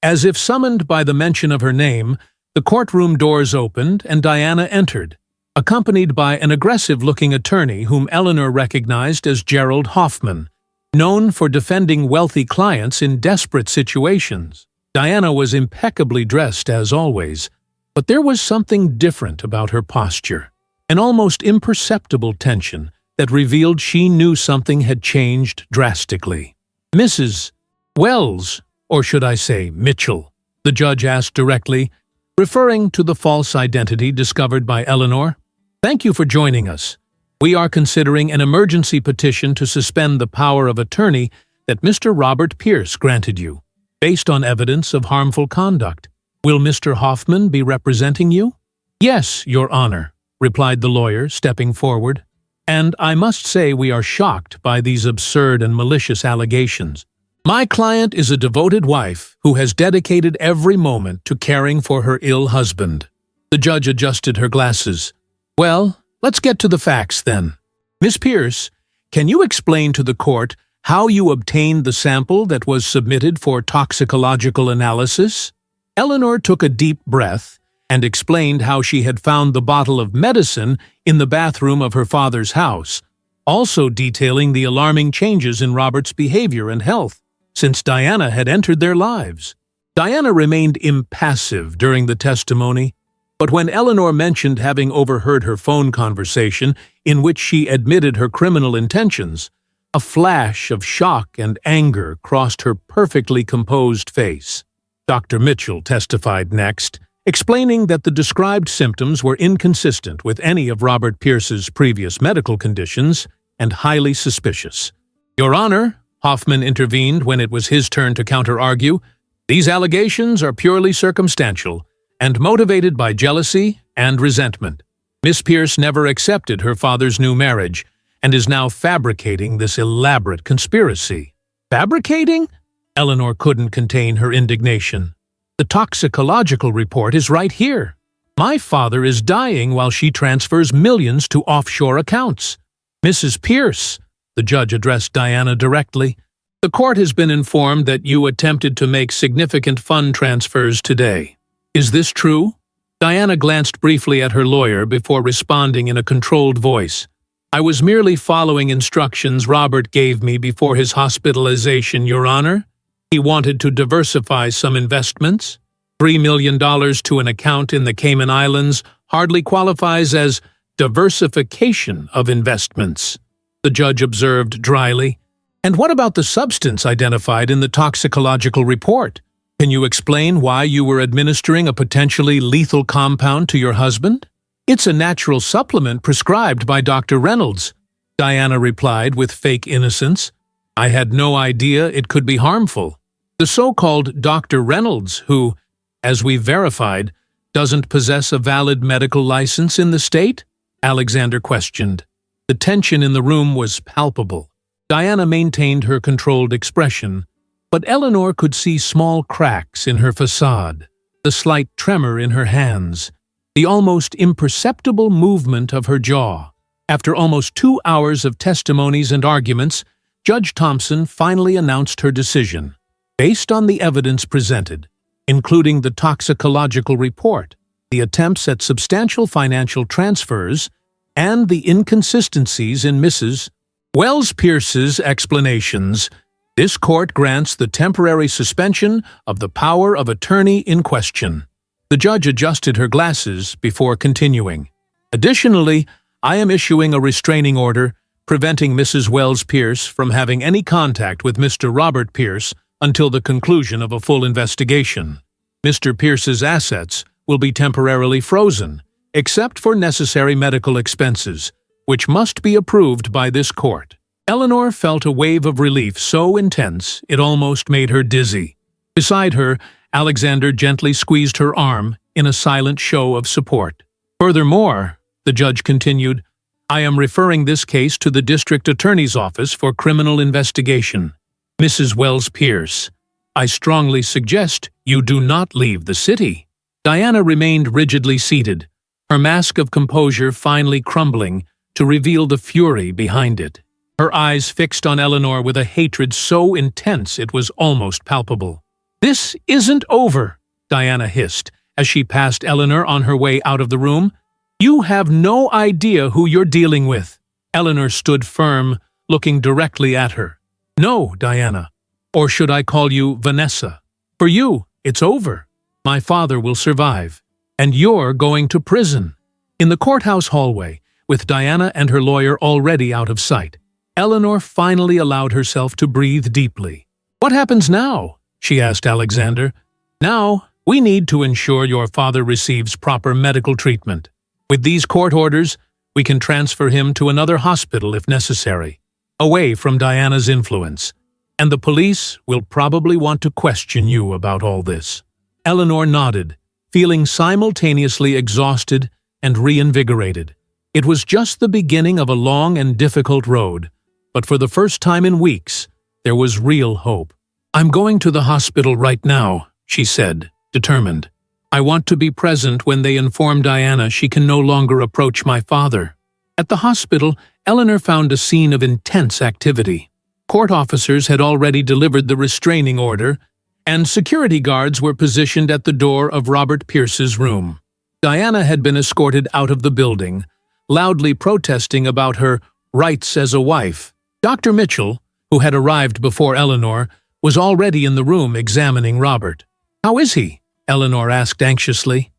As if summoned by the mention of her name, the courtroom doors opened and Diana entered, accompanied by an aggressive-looking attorney whom Eleanor recognized as Gerald Hoffman, known for defending wealthy clients in desperate situations. Diana was impeccably dressed as always, but there was something different about her posture, an almost imperceptible tension that revealed she knew something had changed drastically. "Mrs. Wells, or should I say Mitchell?" the judge asked directly, referring to the false identity discovered by Eleanor. "Thank you for joining us. We are considering an emergency petition to suspend the power of attorney that Mr. Robert Pierce granted you, based on evidence of harmful conduct. Will Mr. Hoffman be representing you?" "Yes, Your Honor," replied the lawyer, stepping forward. "And I must say we are shocked by these absurd and malicious allegations. My client is a devoted wife who has dedicated every moment to caring for her ill husband." The judge adjusted her glasses. "Well, let's get to the facts then. Miss Pierce, can you explain to the court how you obtained the sample that was submitted for toxicological analysis?" Eleanor took a deep breath and explained how she had found the bottle of medicine in the bathroom of her father's house, also detailing the alarming changes in Robert's behavior and health since Diana had entered their lives. Diana remained impassive during the testimony, But when Eleanor mentioned having overheard her phone conversation in which she admitted her criminal intentions, a flash of shock and anger crossed her perfectly composed face. Dr. Mitchell testified next, explaining that the described symptoms were inconsistent with any of Robert Pierce's previous medical conditions and highly suspicious. "Your Honor," Hoffman intervened when it was his turn to counter-argue, "these allegations are purely circumstantial and motivated by jealousy and resentment. Miss Pierce never accepted her father's new marriage and is now fabricating this elaborate conspiracy." Fabricating? Eleanor couldn't contain her indignation. "The toxicological report is right here. My father is dying while she transfers millions to offshore accounts. Mrs. Pierce," the judge addressed Diana directly, "the court has been informed that you attempted to make significant fund transfers today. Is this true?" Diana glanced briefly at her lawyer before responding in a controlled voice. "I was merely following instructions Robert gave me before his hospitalization, Your Honor. He wanted to diversify some investments. $3 million to an account in the Cayman Islands hardly qualifies as diversification of investments," the judge observed dryly. "And what about the substance identified in the toxicological report? Can you explain why you were administering a potentially lethal compound to your husband?" "It's a natural supplement prescribed by Dr. Reynolds," Diana replied with fake innocence. "I had no idea it could be harmful." "The so-called Dr. Reynolds, who, as we verified, doesn't possess a valid medical license in the state?" Alexander questioned. The tension in the room was palpable. Diana maintained her controlled expression, but Eleanor could see small cracks in her facade, the slight tremor in her hands, the almost imperceptible movement of her jaw. After almost 2 hours of testimonies and arguments, Judge Thompson finally announced her decision. Based on the evidence presented, including the toxicological report, the attempts at substantial financial transfers, and the inconsistencies in Mrs. Wells Pierce's explanations, this court grants the temporary suspension of the power of attorney in question. The judge adjusted her glasses before continuing. "Additionally, I am issuing a restraining order preventing Mrs. Wells Pierce from having any contact with Mr. Robert Pierce until the conclusion of a full investigation. Mr. Pierce's assets will be temporarily frozen, except for necessary medical expenses, which must be approved by this court." Eleanor felt a wave of relief so intense it almost made her dizzy. Beside her, Alexander gently squeezed her arm in a silent show of support. "Furthermore," the judge continued, "I am referring this case to the district attorney's office for criminal investigation. Mrs. Wells Pierce, I strongly suggest you do not leave the city." Diana remained rigidly seated, her mask of composure finally crumbling to reveal the fury behind it. Her eyes fixed on Eleanor with a hatred so intense it was almost palpable. "This isn't over," Diana hissed as she passed Eleanor on her way out of the room. "You have no idea who you're dealing with." Eleanor stood firm, looking directly at her. "No, Diana. Or should I call you Vanessa? For you, it's over. My father will survive, and you're going to prison." In the courthouse hallway, with Diana and her lawyer already out of sight, Eleanor finally allowed herself to breathe deeply. "What happens now?" she asked Alexander. "Now, we need to ensure your father receives proper medical treatment. With these court orders, we can transfer him to another hospital if necessary, away from Diana's influence, and the police will probably want to question you about all this." Eleanor nodded, feeling simultaneously exhausted and reinvigorated. It was just the beginning of a long and difficult road, but for the first time in weeks, there was real hope. "I'm going to the hospital right now," she said, determined. "I want to be present when they inform Diana she can no longer approach my father." At the hospital, Eleanor found a scene of intense activity. Court officers had already delivered the restraining order, and security guards were positioned at the door of Robert Pierce's room. Diana had been escorted out of the building, loudly protesting about her rights as a wife. Dr. Mitchell, who had arrived before Eleanor, was already in the room examining Robert. "How is he?" Eleanor asked anxiously.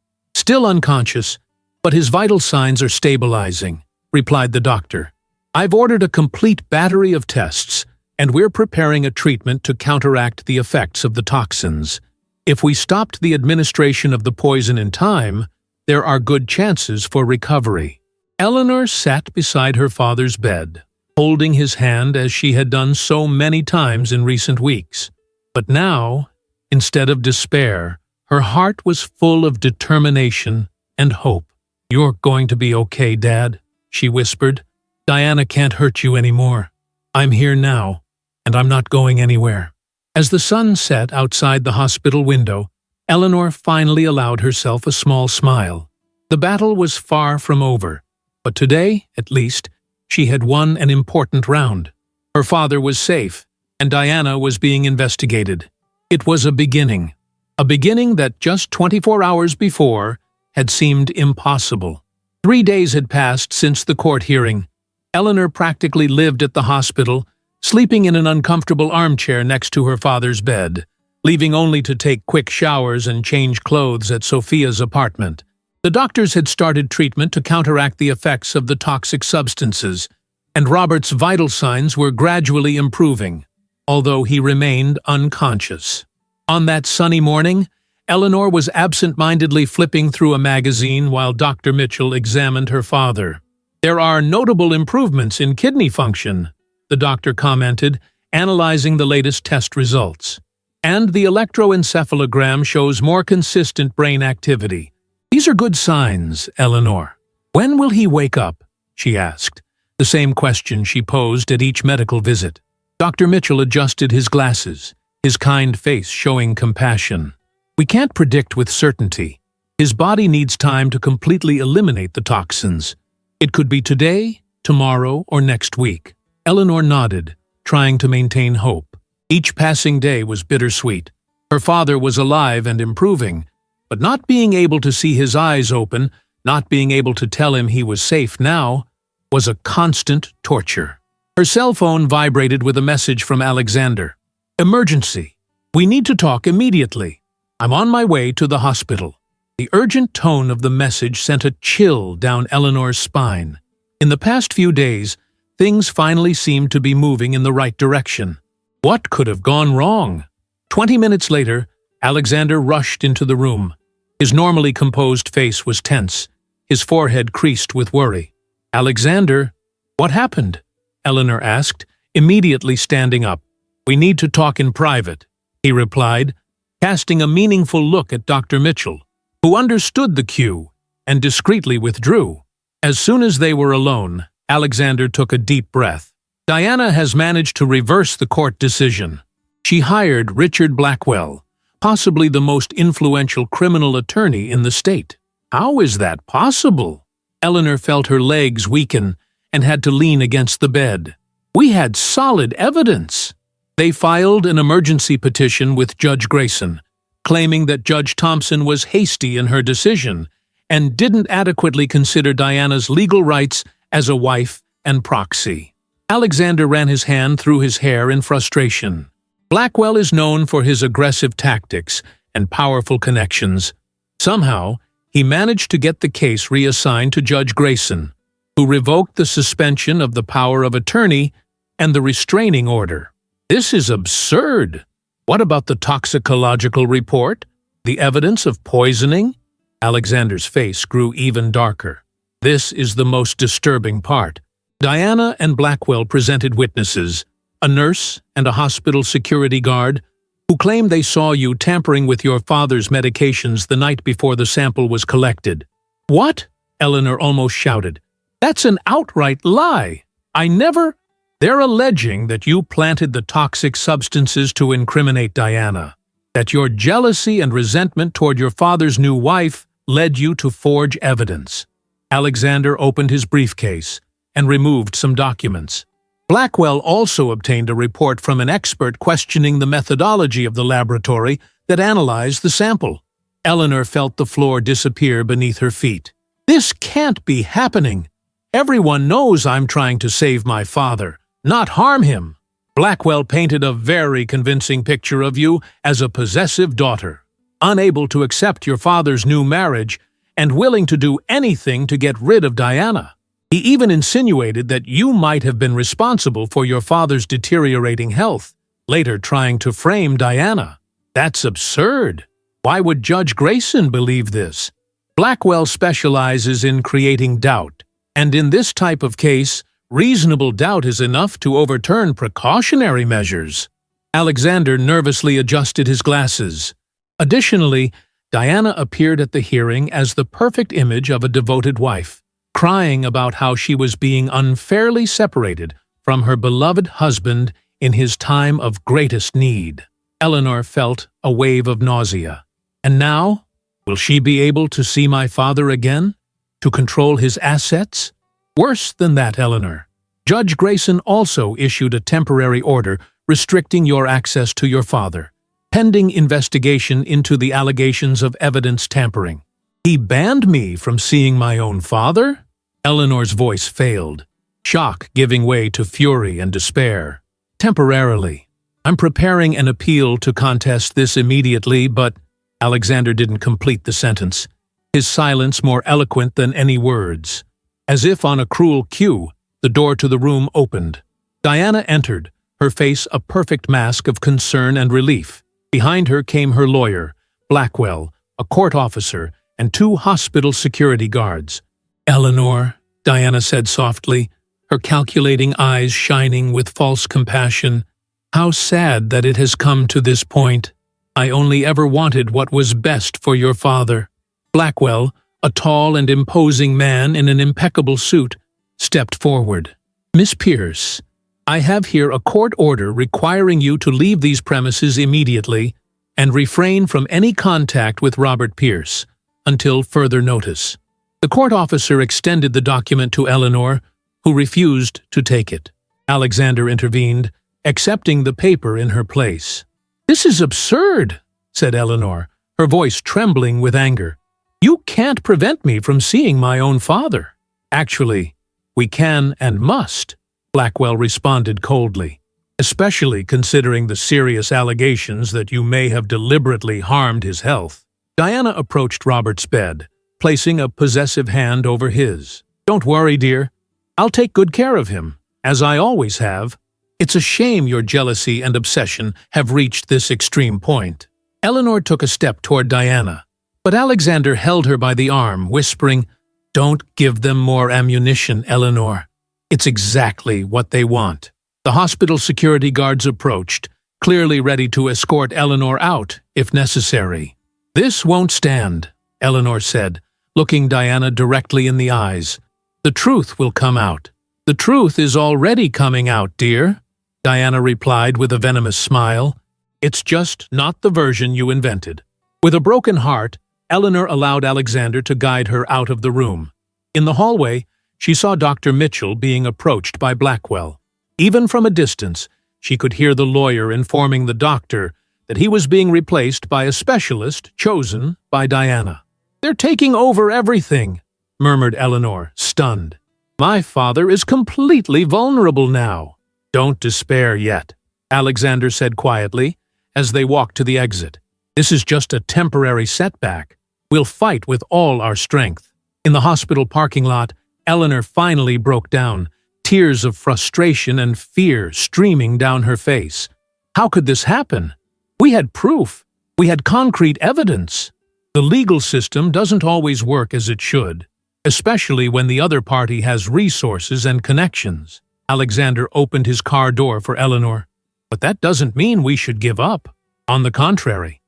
Still unconscious, but his vital signs are stabilizing, replied the doctor. I've ordered a complete battery of tests, and we're preparing a treatment to counteract the effects of the toxins. If we stopped the administration of the poison in time, there are good chances for recovery. Eleanor sat beside her father's bed, holding his hand as she had done so many times in recent weeks. But now, instead of despair, her heart was full of determination and hope. You're going to be okay, Dad, she whispered. Diana can't hurt you anymore. I'm here now, and I'm not going anywhere. As the sun set outside the hospital window, Eleanor finally allowed herself a small smile. The battle was far from over, but today, at least, she had won an important round. Her father was safe, and Diana was being investigated. It was a beginning that just 24 hours before had seemed impossible. 3 days had passed since the court hearing. Eleanor practically lived at the hospital, sleeping in an uncomfortable armchair next to her father's bed, leaving only to take quick showers and change clothes at Sophia's apartment. The doctors had started treatment to counteract the effects of the toxic substances, and Robert's vital signs were gradually improving, although he remained unconscious. On that sunny morning, Eleanor was absent-mindedly flipping through a magazine while Dr. Mitchell examined her father. There are notable improvements in kidney function, the doctor commented, analyzing the latest test results. And the electroencephalogram shows more consistent brain activity. These are good signs, Eleanor. When will he wake up? She asked, the same question she posed at each medical visit. Dr. Mitchell adjusted his glasses, his kind face showing compassion. We can't predict with certainty. His body needs time to completely eliminate the toxins. It could be today, tomorrow, or next week. Eleanor nodded, trying to maintain hope. Each passing day was bittersweet. Her father was alive and improving, but not being able to see his eyes open, not being able to tell him he was safe now, was a constant torture. Her cell phone vibrated with a message from Alexander. Emergency. We need to talk immediately. I'm on my way to the hospital. The urgent tone of the message sent a chill down Eleanor's spine. In the past few days, things finally seemed to be moving in the right direction. What could have gone wrong? 20 minutes later, Alexander rushed into the room. His normally composed face was tense, his forehead creased with worry. Alexander, what happened? Eleanor asked, immediately standing up. We need to talk in private, he replied, casting a meaningful look at Dr. Mitchell, who understood the cue and discreetly withdrew. As soon as they were alone, Alexander took a deep breath. Diana has managed to reverse the court decision. She hired Richard Blackwell, possibly the most influential criminal attorney in the state. How is that possible? Eleanor felt her legs weaken and had to lean against the bed. We had solid evidence. They filed an emergency petition with Judge Grayson, claiming that Judge Thompson was hasty in her decision and didn't adequately consider Diana's legal rights as a wife and proxy. Alexander ran his hand through his hair in frustration. Blackwell is known for his aggressive tactics and powerful connections. Somehow, he managed to get the case reassigned to Judge Grayson, who revoked the suspension of the power of attorney and the restraining order. This is absurd. What about the toxicological report? The evidence of poisoning? Alexander's face grew even darker. This is the most disturbing part. Diana and Blackwell presented witnesses, a nurse and a hospital security guard, who claimed they saw you tampering with your father's medications the night before the sample was collected. What? Eleanor almost shouted. That's an outright lie. They're alleging that you planted the toxic substances to incriminate Diana, that your jealousy and resentment toward your father's new wife led you to forge evidence. Alexander opened his briefcase and removed some documents. Blackwell also obtained a report from an expert questioning the methodology of the laboratory that analyzed the sample. Eleanor felt the floor disappear beneath her feet. This can't be happening. Everyone knows I'm trying to save my father, not harm him. Blackwell painted a very convincing picture of you as a possessive daughter, unable to accept your father's new marriage and willing to do anything to get rid of Diana. He even insinuated that you might have been responsible for your father's deteriorating health, later trying to frame Diana. That's absurd. Why would Judge Grayson believe this? Blackwell specializes in creating doubt, and in this type of case, reasonable doubt is enough to overturn precautionary measures. Alexander nervously adjusted his glasses. Additionally, Diana appeared at the hearing as the perfect image of a devoted wife, crying about how she was being unfairly separated from her beloved husband in his time of greatest need. Eleanor felt a wave of nausea. And now, will she be able to see my father again? To control his assets? Worse than that, Eleanor. Judge Grayson also issued a temporary order restricting your access to your father, pending investigation into the allegations of evidence tampering. He banned me from seeing my own father? Eleanor's voice failed, shock giving way to fury and despair. Temporarily. I'm preparing an appeal to contest this immediately, but Alexander didn't complete the sentence, his silence more eloquent than any words. As if on a cruel cue, the door to the room opened. Diana entered, her face a perfect mask of concern and relief. Behind her came her lawyer, Blackwell, a court officer, and 2 hospital security guards. "Eleanor," Diana said softly, her calculating eyes shining with false compassion, "how sad that it has come to this point. I only ever wanted what was best for your father." Blackwell, a tall and imposing man in an impeccable suit, stepped forward. "Miss Pierce, I have here a court order requiring you to leave these premises immediately and refrain from any contact with Robert Pierce until further notice." The court officer extended the document to Eleanor, who refused to take it. Alexander intervened, accepting the paper in her place. "This is absurd," said Eleanor, her voice trembling with anger. "You can't prevent me from seeing my own father." "Actually, we can and must," Blackwell responded coldly, "especially considering the serious allegations that you may have deliberately harmed his health." Diana approached Robert's bed, placing a possessive hand over his. "Don't worry, dear. I'll take good care of him, as I always have. It's a shame your jealousy and obsession have reached this extreme point." Eleanor took a step toward Diana, but Alexander held her by the arm, whispering, "Don't give them more ammunition, Eleanor. It's exactly what they want." The hospital security guards approached, clearly ready to escort Eleanor out if necessary. "This won't stand," Eleanor said, looking Diana directly in the eyes. "The truth will come out." "The truth is already coming out, dear," Diana replied with a venomous smile. "It's just not the version you invented." With a broken heart, Eleanor allowed Alexander to guide her out of the room. In the hallway, she saw Dr. Mitchell being approached by Blackwell. Even from a distance, she could hear the lawyer informing the doctor that he was being replaced by a specialist chosen by Diana. "They're taking over everything," murmured Eleanor, stunned. "My father is completely vulnerable now." "Don't despair yet," Alexander said quietly, as they walked to the exit. "This is just a temporary setback. We'll fight with all our strength." In the hospital parking lot, Eleanor finally broke down, tears of frustration and fear streaming down her face. How could this happen? We had proof. We had concrete evidence. The legal system doesn't always work as it should, especially when the other party has resources and connections. Alexander opened his car door for Eleanor. "But that doesn't mean we should give up. On the contrary."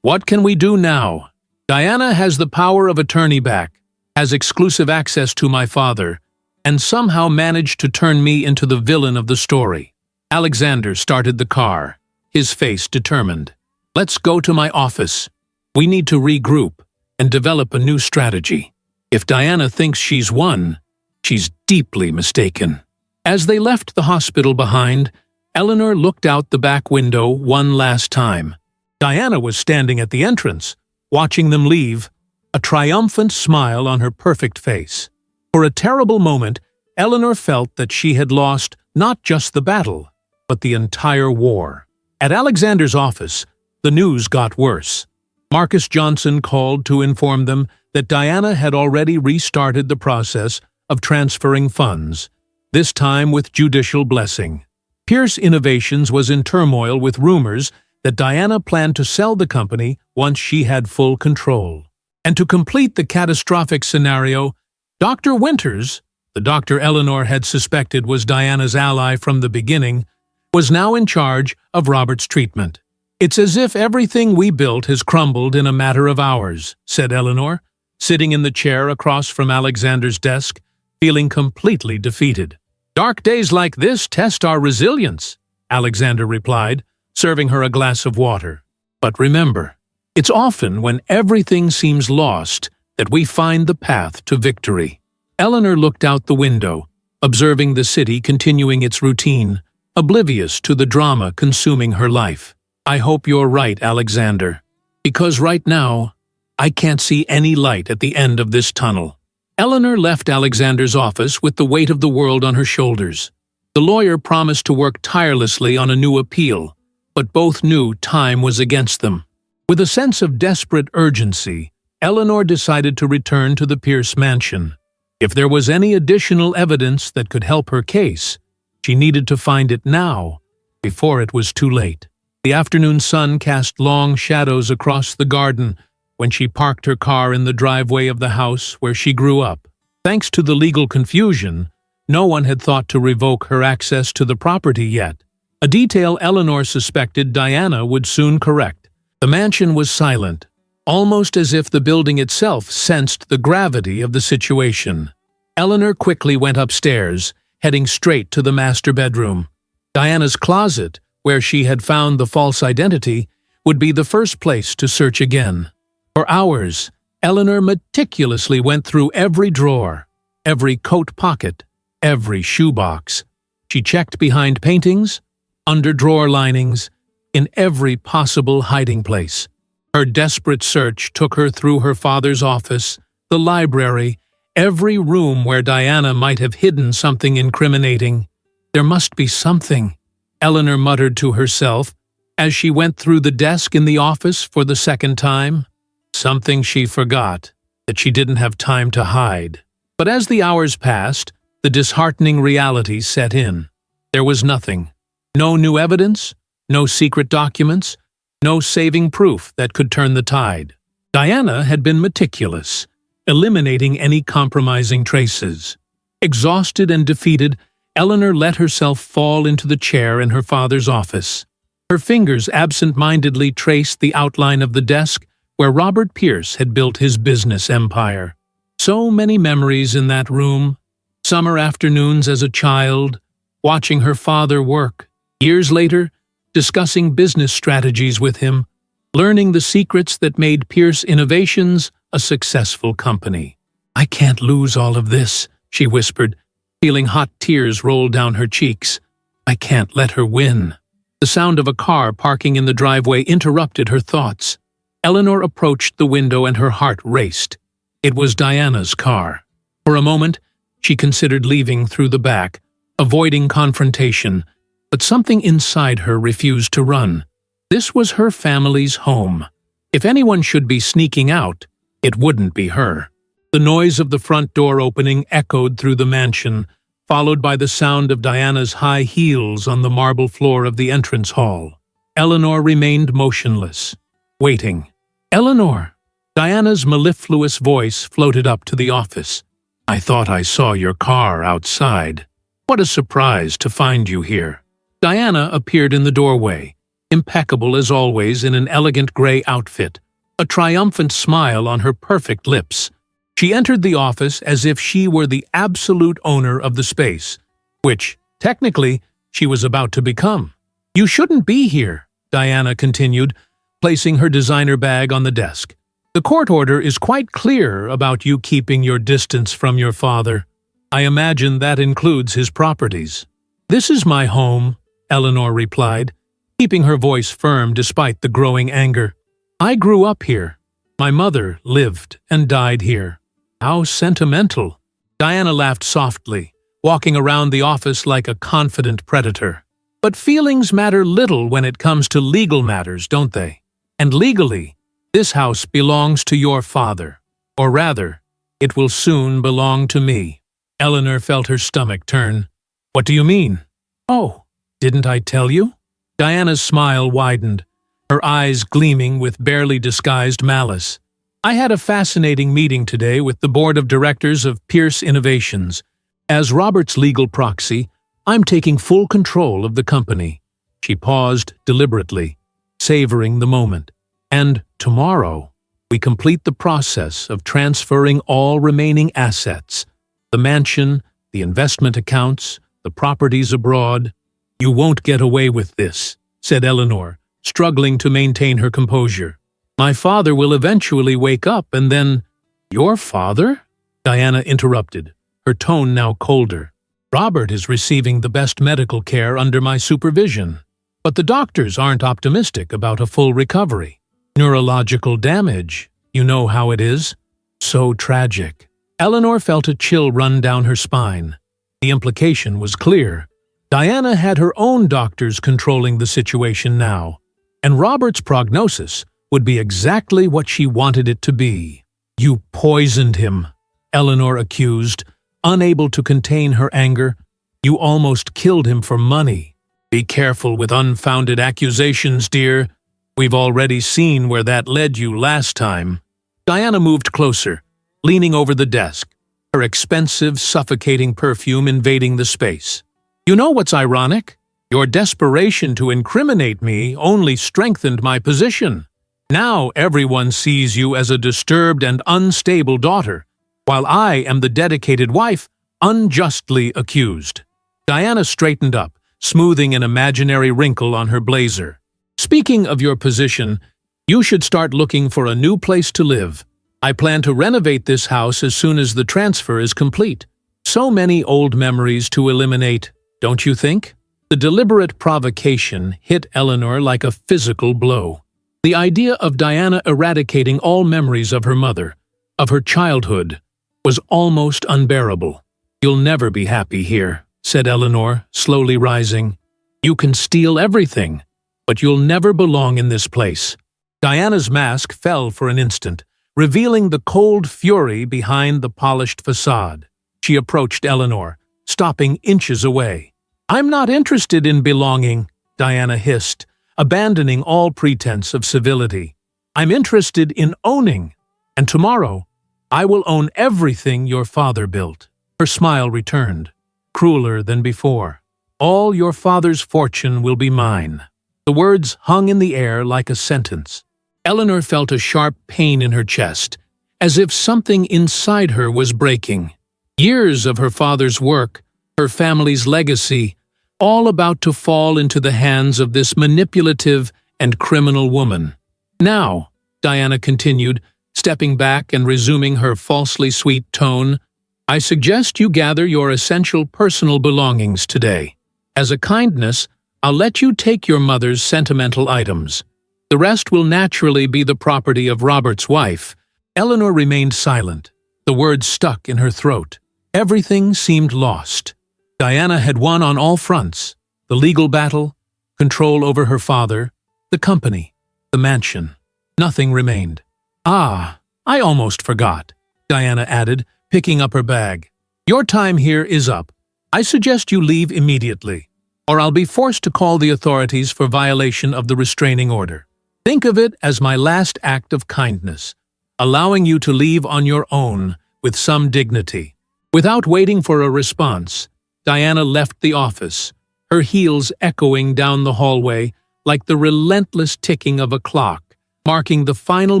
What can we do now? Diana has the power of attorney back, has exclusive access to my father, and somehow managed to turn me into the villain of the story." Alexander started the car, his face determined. "Let's go to my office. We need to regroup and develop a new strategy. If Diana thinks she's won, she's deeply mistaken." As they left the hospital behind, Eleanor looked out the back window one last time. Diana was standing at the entrance, watching them leave, a triumphant smile on her perfect face. For a terrible moment, Eleanor felt that she had lost not just the battle, but the entire war. At Alexander's office, the news got worse. Marcus Johnson called to inform them that Diana had already restarted the process of transferring funds, this time with judicial blessing. Pierce Innovations was in turmoil with rumors that Diana planned to sell the company once she had full control. And to complete the catastrophic scenario, Dr. Winters, the doctor Eleanor had suspected was Diana's ally from the beginning, was now in charge of Robert's treatment. "It's as if everything we built has crumbled in a matter of hours," said Eleanor, sitting in the chair across from Alexander's desk, feeling completely defeated. "Dark days like this test our resilience," Alexander replied, serving her a glass of water. "But remember, it's often when everything seems lost that we find the path to victory." Eleanor looked out the window, observing the city continuing its routine, oblivious to the drama consuming her life. "I hope you're right, Alexander, because right now, I can't see any light at the end of this tunnel." Eleanor left Alexander's office with the weight of the world on her shoulders. The lawyer promised to work tirelessly on a new appeal, but both knew time was against them. With a sense of desperate urgency, Eleanor decided to return to the Pierce mansion. If there was any additional evidence that could help her case, she needed to find it now, before it was too late. The afternoon sun cast long shadows across the garden when she parked her car in the driveway of the house where she grew up. Thanks to the legal confusion, no one had thought to revoke her access to the property yet, a detail Eleanor suspected Diana would soon correct. The mansion was silent, almost as if the building itself sensed the gravity of the situation. Eleanor quickly went upstairs, heading straight to the master bedroom. Diana's closet, where she had found the false identity, would be the first place to search again. For hours, Eleanor meticulously went through every drawer, every coat pocket, every shoebox. She checked behind paintings, under drawer linings, in every possible hiding place. Her desperate search took her through her father's office, the library, every room where Diana might have hidden something incriminating. "There must be something," Eleanor muttered to herself as she went through the desk in the office for the second time. Something she forgot, that she didn't have time to hide. But as the hours passed, the disheartening reality set in. There was nothing. No new evidence, no secret documents, no saving proof that could turn the tide. Diana had been meticulous, eliminating any compromising traces. Exhausted and defeated, Eleanor let herself fall into the chair in her father's office. Her fingers absent-mindedly traced the outline of the desk where Robert Pierce had built his business empire. So many memories in that room. Summer afternoons as a child, watching her father work. Years later, discussing business strategies with him, learning the secrets that made Pierce Innovations a successful company. "I can't lose all of this," she whispered, feeling hot tears roll down her cheeks. "I can't let her win." The sound of a car parking in the driveway interrupted her thoughts. Eleanor approached the window and her heart raced. It was Diana's car. For a moment, she considered leaving through the back, avoiding confrontation, but something inside her refused to run. This was her family's home. If anyone should be sneaking out, it wouldn't be her. The noise of the front door opening echoed through the mansion, followed by the sound of Diana's high heels on the marble floor of the entrance hall. Eleanor remained motionless, waiting. "Eleanor!" Diana's mellifluous voice floated up to the office. "I thought I saw your car outside. What a surprise to find you here." Diana appeared in the doorway, impeccable as always in an elegant gray outfit, a triumphant smile on her perfect lips. She entered the office as if she were the absolute owner of the space, which, technically, she was about to become. "You shouldn't be here," Diana continued, placing her designer bag on the desk. "The court order is quite clear about you keeping your distance from your father. I imagine that includes his properties." "This is my home," Eleanor replied, keeping her voice firm despite the growing anger. "I grew up here. My mother lived and died here." "How sentimental." Diana laughed softly, walking around the office like a confident predator. "But feelings matter little when it comes to legal matters, don't they? And legally, This house belongs to your father. Or rather, it will soon belong to me. Eleanor felt her stomach turn. What do you mean? Oh, didn't I tell you? Diana's smile widened, her eyes gleaming with barely disguised malice. I had a fascinating meeting today with the board of directors of Pierce Innovations. As Robert's legal proxy, I'm taking full control of the company. She paused deliberately, savoring the moment. And tomorrow, we complete the process of transferring all remaining assets, the mansion, the investment accounts, the properties abroad. You won't get away with this, said Eleanor, struggling to maintain her composure. My father will eventually wake up and then— Your father? Diana interrupted, her tone now colder. Robert is receiving the best medical care under my supervision, but the doctors aren't optimistic about a full recovery. Neurological damage, you know how it is. So tragic. Eleanor felt a chill run down her spine. The implication was clear. Diana had her own doctors controlling the situation now, and Robert's prognosis would be exactly what she wanted it to be. You poisoned him, Eleanor accused, unable to contain her anger. You almost killed him for money. Be careful with unfounded accusations, dear. We've already seen where that led you last time. Diana moved closer, leaning over the desk, her expensive, suffocating perfume invading the space. You know what's ironic? Your desperation to incriminate me only strengthened my position. Now everyone sees you as a disturbed and unstable daughter, while I am the dedicated wife unjustly accused. Diana straightened up, smoothing an imaginary wrinkle on her blazer. Speaking of your position, you should start looking for a new place to live. I plan to renovate this house as soon as the transfer is complete. So many old memories to eliminate, don't you think? The deliberate provocation hit Eleanor like a physical blow. The idea of Diana eradicating all memories of her mother, of her childhood, was almost unbearable. You'll never be happy here, said Eleanor, slowly rising. You can steal everything, but you'll never belong in this place. Diana's mask fell for an instant, revealing the cold fury behind the polished facade. She approached Eleanor, stopping inches away. I'm not interested in belonging, Diana hissed, abandoning all pretense of civility. I'm interested in owning, and tomorrow I will own everything your father built. Her smile returned, crueler than before. All your father's fortune will be mine. The words hung in the air like a sentence. Eleanor felt a sharp pain in her chest, as if something inside her was breaking. Years of her father's work, her family's legacy, all about to fall into the hands of this manipulative and criminal woman. Now, Diana continued, stepping back and resuming her falsely sweet tone, I suggest you gather your essential personal belongings today. As a kindness, I'll let you take your mother's sentimental items. The rest will naturally be the property of Robert's wife. Eleanor remained silent, the words stuck in her throat. Everything seemed lost. Diana had won on all fronts: the legal battle, control over her father, the company, the mansion. Nothing remained. Ah, I almost forgot, Diana added, picking up her bag. Your time here is up. I suggest you leave immediately, or I'll be forced to call the authorities for violation of the restraining order. Think of it as my last act of kindness, allowing you to leave on your own with some dignity. Without waiting for a response, Diana left the office, her heels echoing down the hallway like the relentless ticking of a clock, marking the final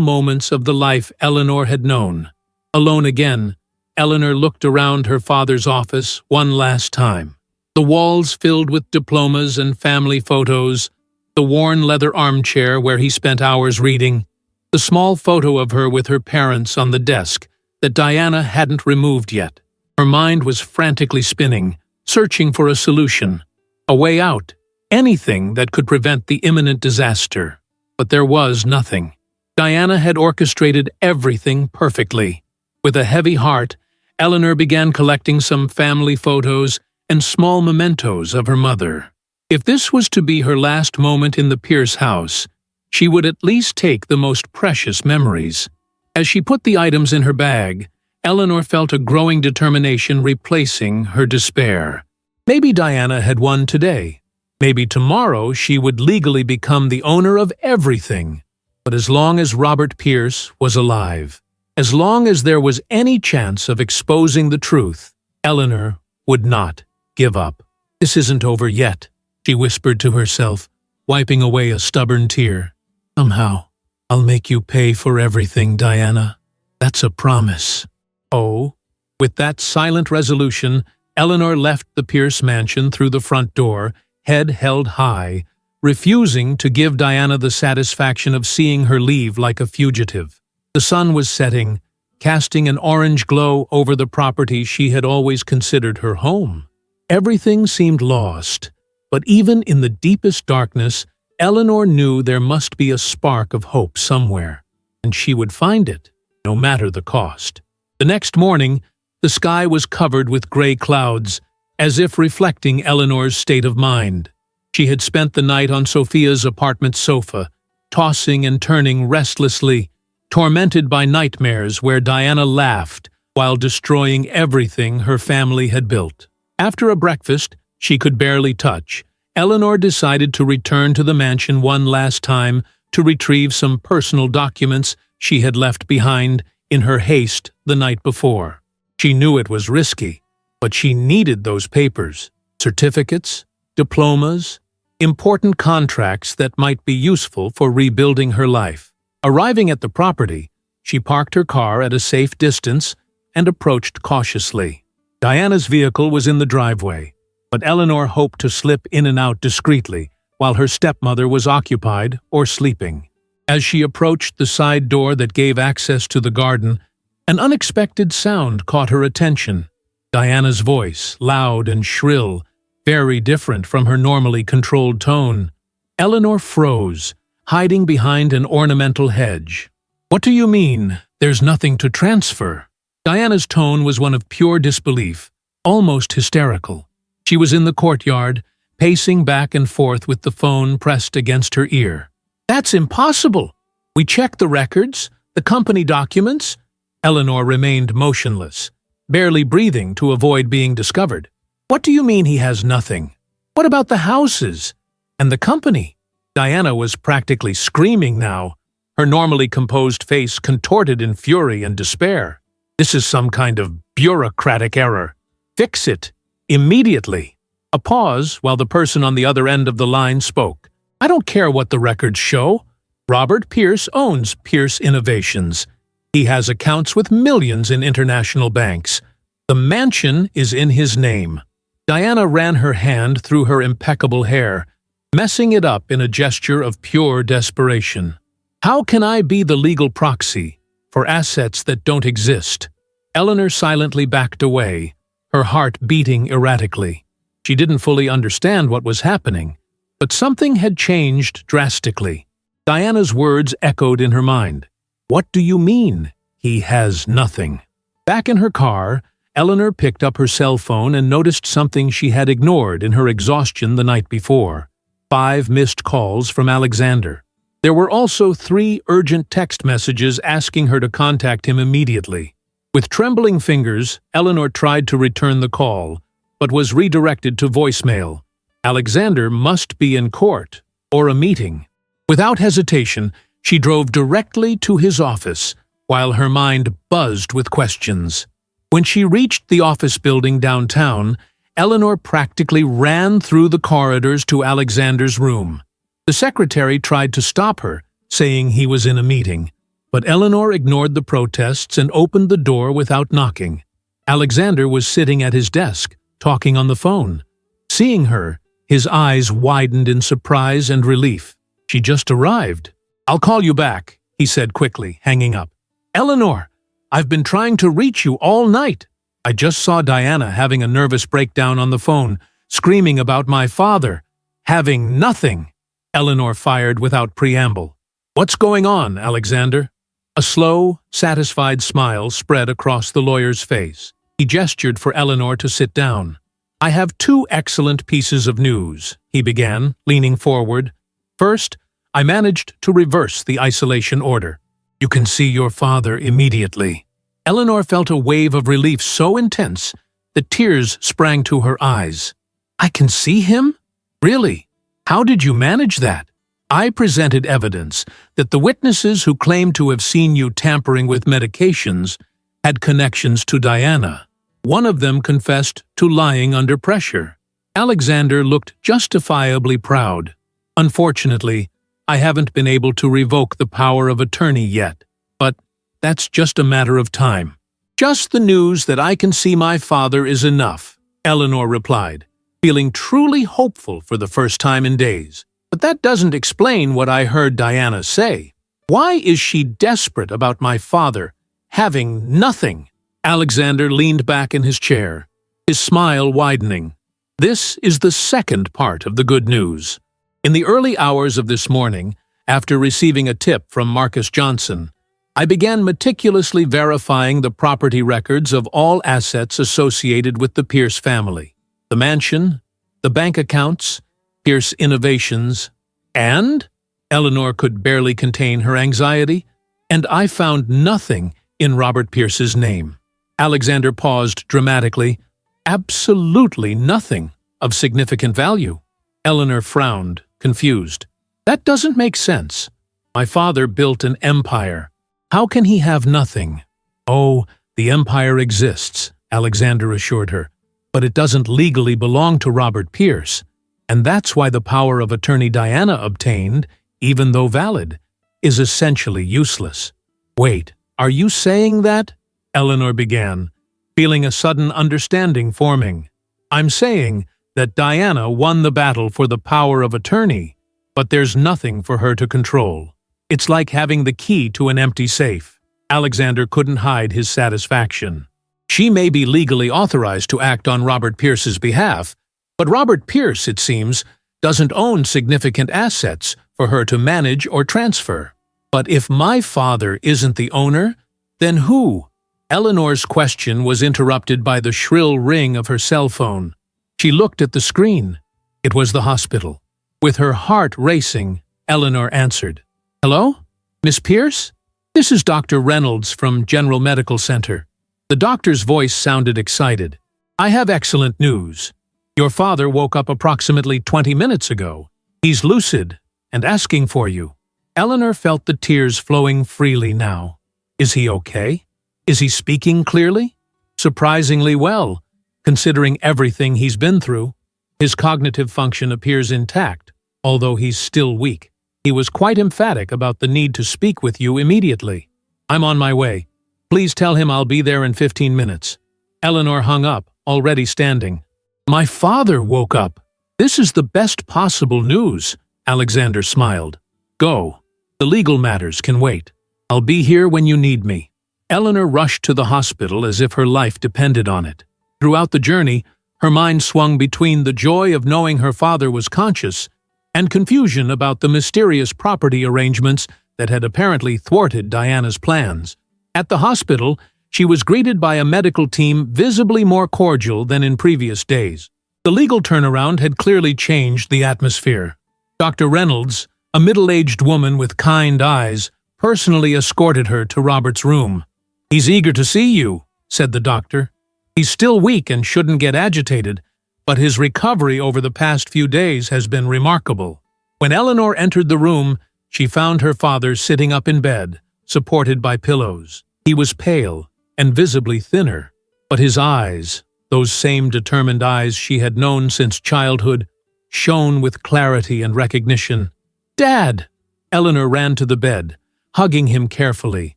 moments of the life Eleanor had known. Alone again, Eleanor looked around her father's office one last time. The walls filled with diplomas and family photos, the worn leather armchair where he spent hours reading, the small photo of her with her parents on the desk that Diana hadn't removed yet. Her mind was frantically spinning, searching for a solution, a way out, anything that could prevent the imminent disaster. But there was nothing. Diana had orchestrated everything perfectly. With a heavy heart, Eleanor began collecting some family photos and small mementos of her mother. If this was to be her last moment in the Pierce house, she would at least take the most precious memories. As she put the items in her bag, Eleanor felt a growing determination replacing her despair. Maybe Diana had won today. Maybe tomorrow she would legally become the owner of everything. But as long as Robert Pierce was alive, as long as there was any chance of exposing the truth, Eleanor would not give up. "This isn't over yet," she whispered to herself, wiping away a stubborn tear. "Somehow, I'll make you pay for everything, Diana. That's a promise." Oh, with that silent resolution, Eleanor left the Pierce mansion through the front door, head held high, refusing to give Diana the satisfaction of seeing her leave like a fugitive. The sun was setting, casting an orange glow over the property she had always considered her home. Everything seemed lost, but even in the deepest darkness, Eleanor knew there must be a spark of hope somewhere, and she would find it, no matter the cost. The next morning, the sky was covered with gray clouds, as if reflecting Eleanor's state of mind. She had spent the night on Sophia's apartment sofa, tossing and turning restlessly, tormented by nightmares where Diana laughed while destroying everything her family had built. After a breakfast she could barely touch, Eleanor decided to return to the mansion one last time to retrieve some personal documents she had left behind in her haste the night before. She knew it was risky, but she needed those papers, certificates, diplomas, important contracts that might be useful for rebuilding her life. Arriving at the property, she parked her car at a safe distance and approached cautiously. Diana's vehicle was in the driveway, but Eleanor hoped to slip in and out discreetly while her stepmother was occupied or sleeping. As she approached the side door that gave access to the garden, an unexpected sound caught her attention. Diana's voice, loud and shrill, very different from her normally controlled tone. Eleanor froze, hiding behind an ornamental hedge. "What do you mean, there's nothing to transfer?" Diana's tone was one of pure disbelief, almost hysterical. She was in the courtyard, pacing back and forth with the phone pressed against her ear. "That's impossible! We checked the records, the company documents." Eleanor remained motionless, barely breathing to avoid being discovered. "What do you mean he has nothing? What about the houses? And the company?" Diana was practically screaming now, her normally composed face contorted in fury and despair. "This is some kind of bureaucratic error. Fix it, immediately." A pause while the person on the other end of the line spoke. "I don't care what the records show. Robert Pierce owns Pierce Innovations. He has accounts with millions in international banks. The mansion is in his name." Diana ran her hand through her impeccable hair, messing it up in a gesture of pure desperation. "How can I be the legal proxy for assets that don't exist?" Eleanor silently backed away, her heart beating erratically. She didn't fully understand what was happening, but something had changed drastically. Diana's words echoed in her mind. "What do you mean, he has nothing?" Back in her car, Eleanor picked up her cell phone and noticed something she had ignored in her exhaustion the night before. 5 missed calls from Alexander. There were also 3 urgent text messages asking her to contact him immediately. With trembling fingers, Eleanor tried to return the call, but was redirected to voicemail. Alexander must be in court or a meeting. Without hesitation, she drove directly to his office, while her mind buzzed with questions. When she reached the office building downtown, Eleanor practically ran through the corridors to Alexander's room. The secretary tried to stop her, saying he was in a meeting, but Eleanor ignored the protests and opened the door without knocking. Alexander was sitting at his desk, talking on the phone. Seeing her, his eyes widened in surprise and relief. "She just arrived." "I'll call you back," he said quickly, hanging up. "Eleanor, I've been trying to reach you all night. I just saw Diana having a nervous breakdown on the phone, screaming about my father having nothing." Eleanor fired without preamble. "What's going on, Alexander?" A slow, satisfied smile spread across the lawyer's face. He gestured for Eleanor to sit down. "I have 2 excellent pieces of news," he began, leaning forward. "First, I managed to reverse the isolation order. You can see your father immediately." Eleanor felt a wave of relief so intense that tears sprang to her eyes. "I can see him? Really? How did you manage that?" "I presented evidence that the witnesses who claimed to have seen you tampering with medications had connections to Diana. One of them confessed to lying under pressure." Alexander looked justifiably proud. "Unfortunately, I haven't been able to revoke the power of attorney yet, but that's just a matter of time." "Just the news that I can see my father is enough," Eleanor replied, feeling truly hopeful for the first time in days. "But that doesn't explain what I heard Diana say. Why is she desperate about my father having nothing?" Alexander leaned back in his chair, his smile widening. "This is the second part of the good news. In the early hours of this morning, after receiving a tip from Marcus Johnson, I began meticulously verifying the property records of all assets associated with the Pierce family. The mansion, the bank accounts, Pierce Innovations, and—" Eleanor could barely contain her anxiety, "and I found nothing in Robert Pierce's name." Alexander paused dramatically. "Absolutely nothing of significant value." Eleanor frowned, confused. "That doesn't make sense. My father built an empire. How can he have nothing?" "Oh, the empire exists," Alexander assured her, "but it doesn't legally belong to Robert Pierce, and that's why the power of attorney Diana obtained, even though valid, is essentially useless." "Wait, are you saying that?" Eleanor began, feeling a sudden understanding forming. "I'm saying that Diana won the battle for the power of attorney, but there's nothing for her to control. It's like having the key to an empty safe." Alexander couldn't hide his satisfaction. "She may be legally authorized to act on Robert Pierce's behalf, but Robert Pierce, it seems, doesn't own significant assets for her to manage or transfer." "But if my father isn't the owner, then who?" Eleanor's question was interrupted by the shrill ring of her cell phone. She looked at the screen. It was the hospital. With her heart racing, Eleanor answered. "Hello? Miss Pierce? This is Dr. Reynolds from General Medical Center." The doctor's voice sounded excited. "I have excellent news. Your father woke up approximately 20 minutes ago. He's lucid and asking for you." Eleanor felt the tears flowing freely now. Is he okay? Is he speaking clearly? Surprisingly well, considering everything he's been through. His cognitive function appears intact, although he's still weak. He was quite emphatic about the need to speak with you immediately. "I'm on my way. Please tell him I'll be there in 15 minutes. Eleanor hung up, already standing. "My father woke up. This is the best possible news," Alexander smiled. "Go. The legal matters can wait. I'll be here when you need me." Eleanor rushed to the hospital as if her life depended on it. Throughout the journey, her mind swung between the joy of knowing her father was conscious and confusion about the mysterious property arrangements that had apparently thwarted Diana's plans. At the hospital, she was greeted by a medical team visibly more cordial than in previous days. The legal turnaround had clearly changed the atmosphere. Dr. Reynolds, a middle-aged woman with kind eyes, personally escorted her to Robert's room. "He's eager to see you," said the doctor. "He's still weak and shouldn't get agitated, but his recovery over the past few days has been remarkable." When Eleanor entered the room, she found her father sitting up in bed, supported by pillows. He was pale and visibly thinner, but his eyes, those same determined eyes she had known since childhood, shone with clarity and recognition. "Dad!" Eleanor ran to the bed, hugging him carefully,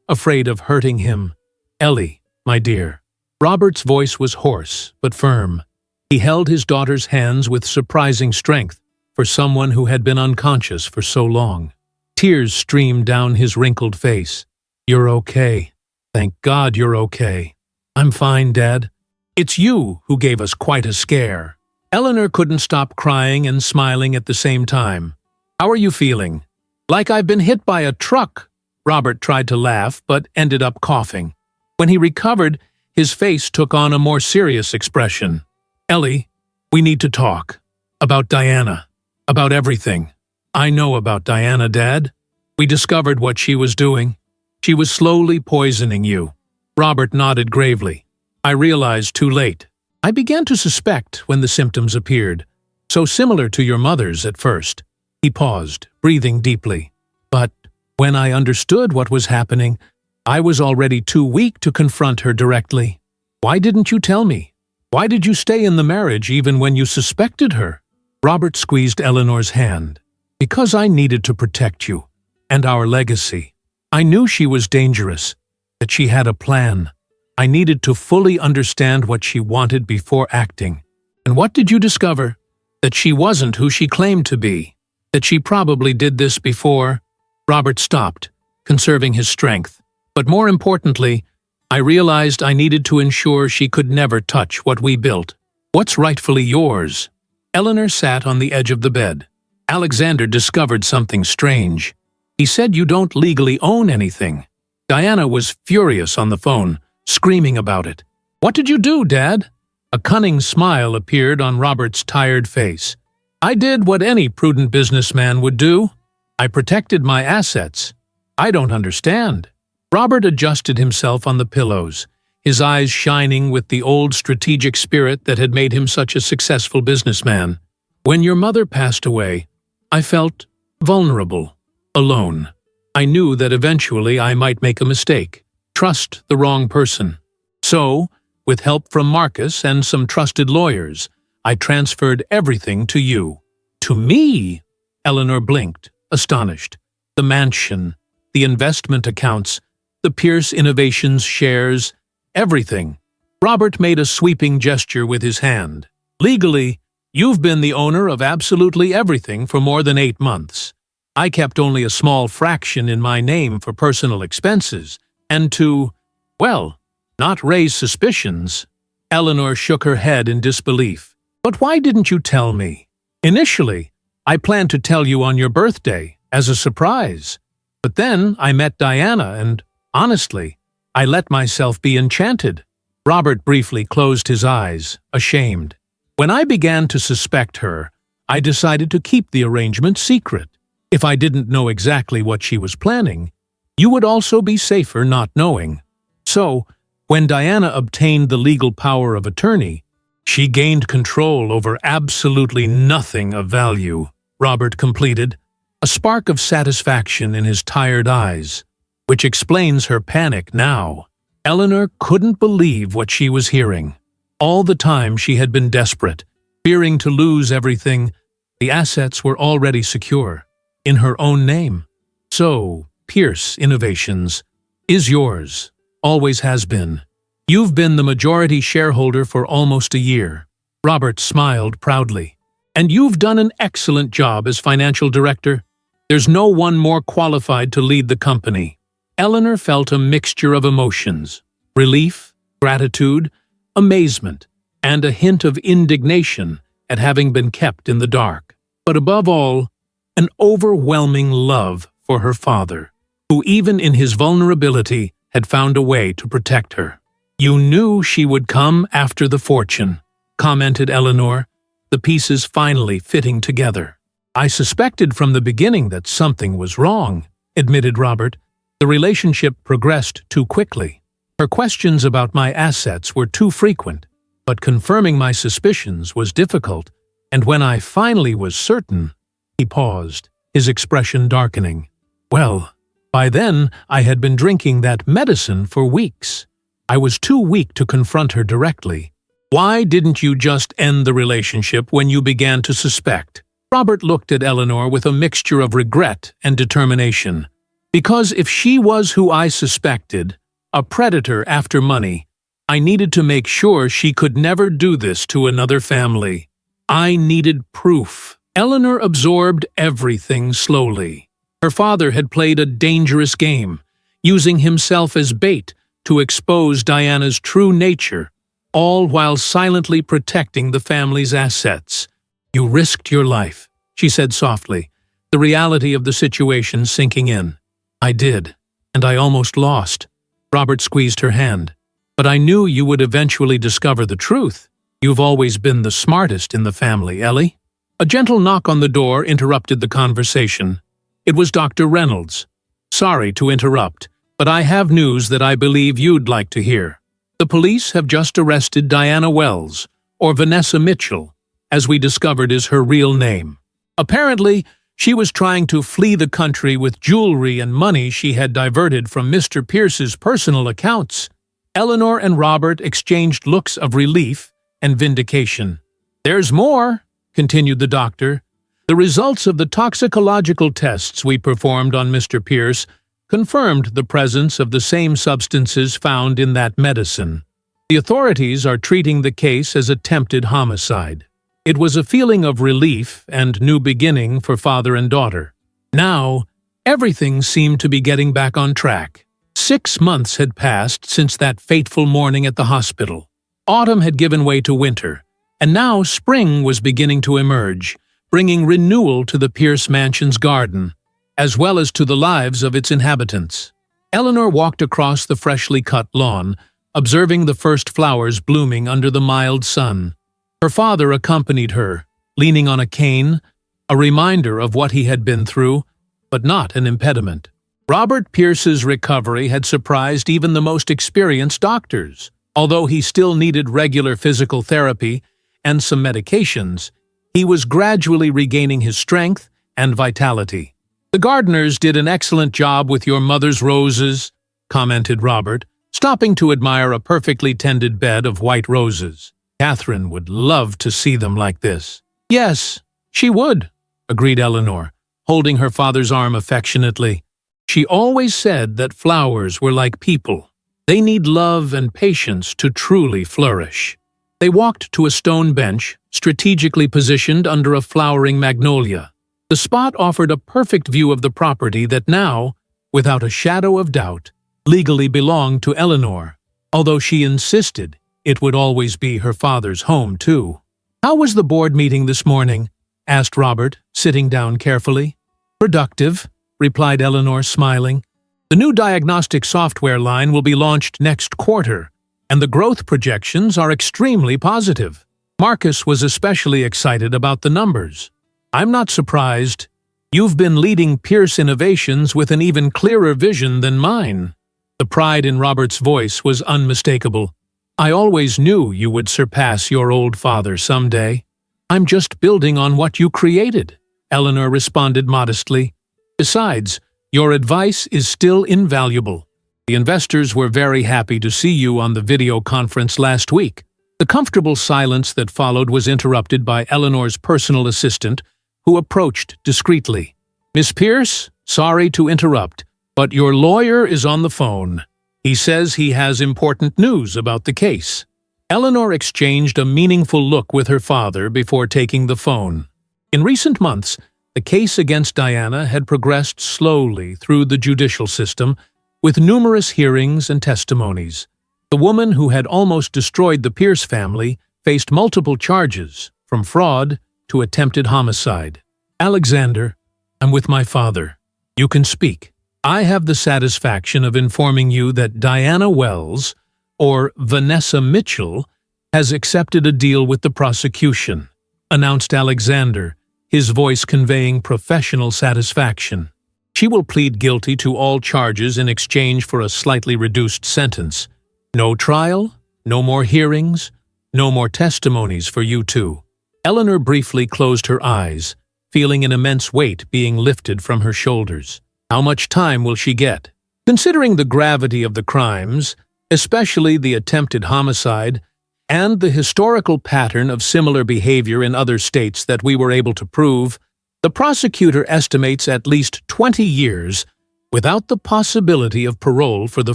afraid of hurting him. "Ellie, my dear." Robert's voice was hoarse but firm. He held his daughter's hands with surprising strength for someone who had been unconscious for so long. Tears streamed down his wrinkled face. "You're okay. Thank God you're okay." "I'm fine, Dad. It's you who gave us quite a scare." Eleanor couldn't stop crying and smiling at the same time. "How are you feeling?" "Like I've been hit by a truck." Robert tried to laugh, but ended up coughing. When he recovered, his face took on a more serious expression. "Ellie, we need to talk. About Diana. About everything." I know about Diana, Dad. We discovered what she was doing. She was slowly poisoning you. Robert nodded gravely. I realized too late. I began to suspect when the symptoms appeared, so similar to your mother's at first. He paused, breathing deeply. But when I understood what was happening, I was already too weak to confront her directly. Why didn't you tell me? Why did you stay in the marriage even when you suspected her? Robert squeezed Eleanor's hand. Because I needed to protect you, and our legacy. I knew she was dangerous, that she had a plan. I needed to fully understand what she wanted before acting. And what did you discover? That she wasn't who she claimed to be. That she probably did this before. Robert stopped, conserving his strength. But more importantly, I realized I needed to ensure she could never touch what we built. What's rightfully yours? Eleanor sat on the edge of the bed. Alexander discovered something strange. He said you don't legally own anything. Diana was furious on the phone, screaming about it. What did you do, Dad? A cunning smile appeared on Robert's tired face. I did what any prudent businessman would do. I protected my assets. I don't understand. Robert adjusted himself on the pillows, his eyes shining with the old strategic spirit that had made him such a successful businessman. When your mother passed away, I felt vulnerable, alone. I knew that eventually I might make a mistake, trust the wrong person. So, with help from Marcus and some trusted lawyers, I transferred everything to you. To me? Eleanor blinked, astonished. The mansion, the investment accounts, the Pierce Innovations shares, everything. Robert made a sweeping gesture with his hand. Legally, you've been the owner of absolutely everything for more than 8 months. I kept only a small fraction in my name for personal expenses, and to, well, not raise suspicions. Eleanor shook her head in disbelief. But why didn't you tell me? Initially, I planned to tell you on your birthday, as a surprise. But then I met Diana and, honestly, I let myself be enchanted. Robert briefly closed his eyes, ashamed. When I began to suspect her, I decided to keep the arrangement secret. If I didn't know exactly what she was planning, you would also be safer not knowing. So, when Diana obtained the legal power of attorney, she gained control over absolutely nothing of value, Robert completed, a spark of satisfaction in his tired eyes, which explains her panic now. Eleanor couldn't believe what she was hearing. All the time she had been desperate, fearing to lose everything. The assets were already secure, in her own name. So, Pierce Innovations is yours, always has been. You've been the majority shareholder for almost a year. Robert smiled proudly. And you've done an excellent job as financial director. There's no one more qualified to lead the company. Eleanor felt a mixture of emotions: relief, gratitude, amazement, and a hint of indignation at having been kept in the dark. But above all, an overwhelming love for her father, who even in his vulnerability had found a way to protect her. You knew she would come after the fortune, commented Eleanor, the pieces finally fitting together. I suspected from the beginning that something was wrong, admitted Robert. The relationship progressed too quickly. Her questions about my assets were too frequent, but confirming my suspicions was difficult, and when I finally was certain, he paused, his expression darkening. Well, by then I had been drinking that medicine for weeks. I was too weak to confront her directly. Why didn't you just end the relationship when you began to suspect? Robert looked at Eleanor with a mixture of regret and determination. Because if she was who I suspected, a predator after money, I needed to make sure she could never do this to another family. I needed proof. Eleanor absorbed everything slowly. Her father had played a dangerous game, using himself as bait to expose Diana's true nature, all while silently protecting the family's assets. You risked your life, she said softly, the reality of the situation sinking in. I did, and I almost lost. Robert squeezed her hand. But I knew you would eventually discover the truth. You've always been the smartest in the family, Ellie. A gentle knock on the door interrupted the conversation. It was Dr. Reynolds. "Sorry to interrupt, but I have news that I believe you'd like to hear. The police have just arrested Diana Wells, or Vanessa Mitchell, as we discovered is her real name. Apparently, she was trying to flee the country with jewelry and money she had diverted from Mr. Pierce's personal accounts." Eleanor and Robert exchanged looks of relief and vindication. "There's more," continued the doctor. "The results of the toxicological tests we performed on Mr. Pierce confirmed the presence of the same substances found in that medicine. The authorities are treating the case as attempted homicide." It was a feeling of relief and new beginning for father and daughter. Now, everything seemed to be getting back on track. 6 months had passed since that fateful morning at the hospital. Autumn had given way to winter, and now spring was beginning to emerge, bringing renewal to the Pierce Mansion's garden, as well as to the lives of its inhabitants. Eleanor walked across the freshly cut lawn, observing the first flowers blooming under the mild sun. Her father accompanied her, leaning on a cane, a reminder of what he had been through, but not an impediment. Robert Pierce's recovery had surprised even the most experienced doctors. Although he still needed regular physical therapy and some medications, he was gradually regaining his strength and vitality. "The gardeners did an excellent job with your mother's roses," commented Robert, stopping to admire a perfectly tended bed of white roses. "Catherine would love to see them like this." "Yes, she would," agreed Eleanor, holding her father's arm affectionately. "She always said that flowers were like people. They need love and patience to truly flourish." They walked to a stone bench, strategically positioned under a flowering magnolia. The spot offered a perfect view of the property that now, without a shadow of doubt, legally belonged to Eleanor, although she insisted it would always be her father's home, too. "How was the board meeting this morning?" asked Robert, sitting down carefully. "Productive," replied Eleanor, smiling. "The new diagnostic software line will be launched next quarter, and the growth projections are extremely positive. Marcus was especially excited about the numbers. I'm not surprised. You've been leading Pierce Innovations with an even clearer vision than mine." The pride in Robert's voice was unmistakable. "I always knew you would surpass your old father someday." "I'm just building on what you created," Eleanor responded modestly. "Besides, your advice is still invaluable. The investors were very happy to see you on the video conference last week." The comfortable silence that followed was interrupted by Eleanor's personal assistant, who approached discreetly. "Miss Pierce, sorry to interrupt, but your lawyer is on the phone. He says he has important news about the case." Eleanor exchanged a meaningful look with her father before taking the phone. In recent months, the case against Diana had progressed slowly through the judicial system, with numerous hearings and testimonies. The woman who had almost destroyed the Pierce family faced multiple charges, from fraud to attempted homicide. "Alexander, I'm with my father. You can speak. I have the satisfaction of informing you that Diana Wells, or Vanessa Mitchell, has accepted a deal with the prosecution," announced Alexander, his voice conveying professional satisfaction. "She will plead guilty to all charges in exchange for a slightly reduced sentence. No trial, no more hearings, no more testimonies for you two." Eleanor briefly closed her eyes, feeling an immense weight being lifted from her shoulders. How much time will she get? Considering the gravity of the crimes, especially the attempted homicide, and the historical pattern of similar behavior in other states that we were able to prove, the prosecutor estimates at least 20 years without the possibility of parole for the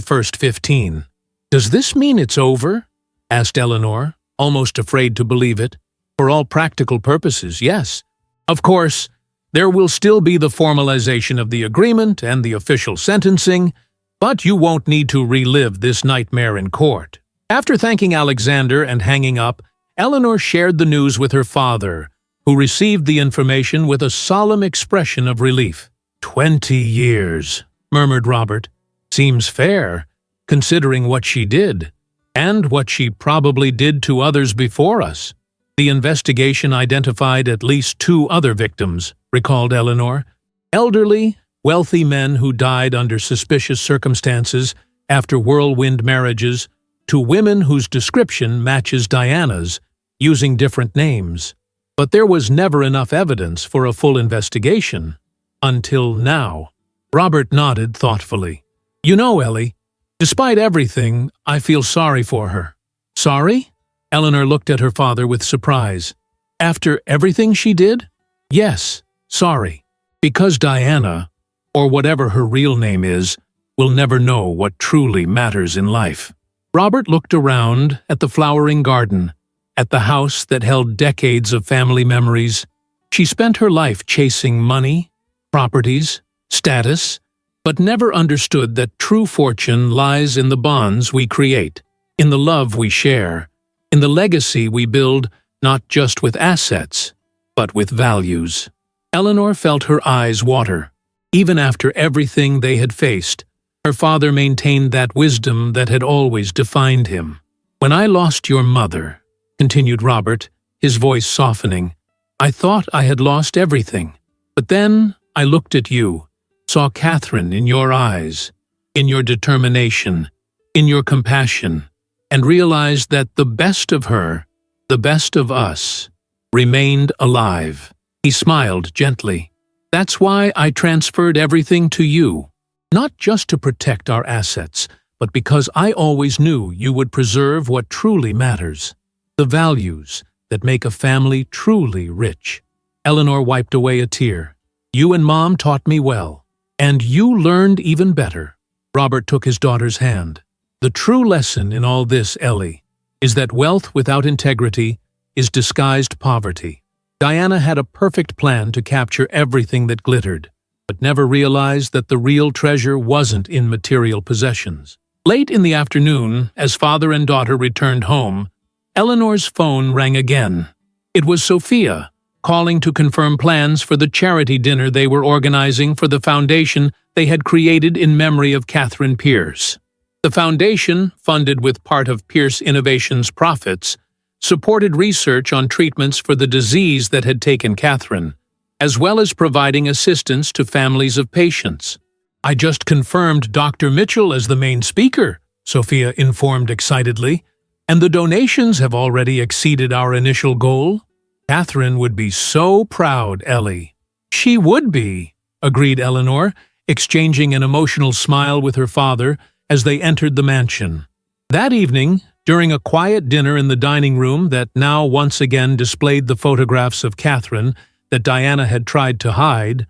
first 15. "Does this mean it's over?" asked Eleanor, almost afraid to believe it. "For all practical purposes, yes. Of course, there will still be the formalization of the agreement and the official sentencing, but you won't need to relive this nightmare in court." After thanking Alexander and hanging up, Eleanor shared the news with her father, who received the information with a solemn expression of relief. 20 years, murmured Robert. "Seems fair, considering what she did, and what she probably did to others before us." The investigation identified at least 2 other victims, recalled Eleanor. Elderly, wealthy men who died under suspicious circumstances after whirlwind marriages, to women whose description matches Diana's, using different names. But there was never enough evidence for a full investigation. Until now. Robert nodded thoughtfully. You know, Ellie, despite everything, I feel sorry for her. Sorry? Eleanor looked at her father with surprise. After everything she did? Yes, sorry. Because Diana, or whatever her real name is, will never know what truly matters in life. Robert looked around at the flowering garden, at the house that held decades of family memories. She spent her life chasing money, properties, status, but never understood that true fortune lies in the bonds we create, in the love we share, in the legacy we build not just with assets, but with values. Eleanor felt her eyes water. Even after everything they had faced, her father maintained that wisdom that had always defined him. When I lost your mother, continued Robert, his voice softening, I thought I had lost everything. But then I looked at you, saw Catherine in your eyes, in your determination, in your compassion, and realized that the best of her, the best of us, remained alive. He smiled gently. That's why I transferred everything to you, not just to protect our assets, but because I always knew you would preserve what truly matters, the values that make a family truly rich. Eleanor wiped away a tear. You and Mom taught me well, and you learned even better. Robert took his daughter's hand. The true lesson in all this, Ellie, is that wealth without integrity is disguised poverty. Diana had a perfect plan to capture everything that glittered, but never realized that the real treasure wasn't in material possessions. Late in the afternoon, as father and daughter returned home, Eleanor's phone rang again. It was Sophia, calling to confirm plans for the charity dinner they were organizing for the foundation they had created in memory of Catherine Pierce. The foundation, funded with part of Pierce Innovations' profits, supported research on treatments for the disease that had taken Catherine, as well as providing assistance to families of patients. I just confirmed Dr. Mitchell as the main speaker, Sophia informed excitedly, and the donations have already exceeded our initial goal. Catherine would be so proud, Ellie. She would be, agreed Eleanor, exchanging an emotional smile with her father as they entered the mansion. That evening, during a quiet dinner in the dining room that now once again displayed the photographs of Catherine that Diana had tried to hide,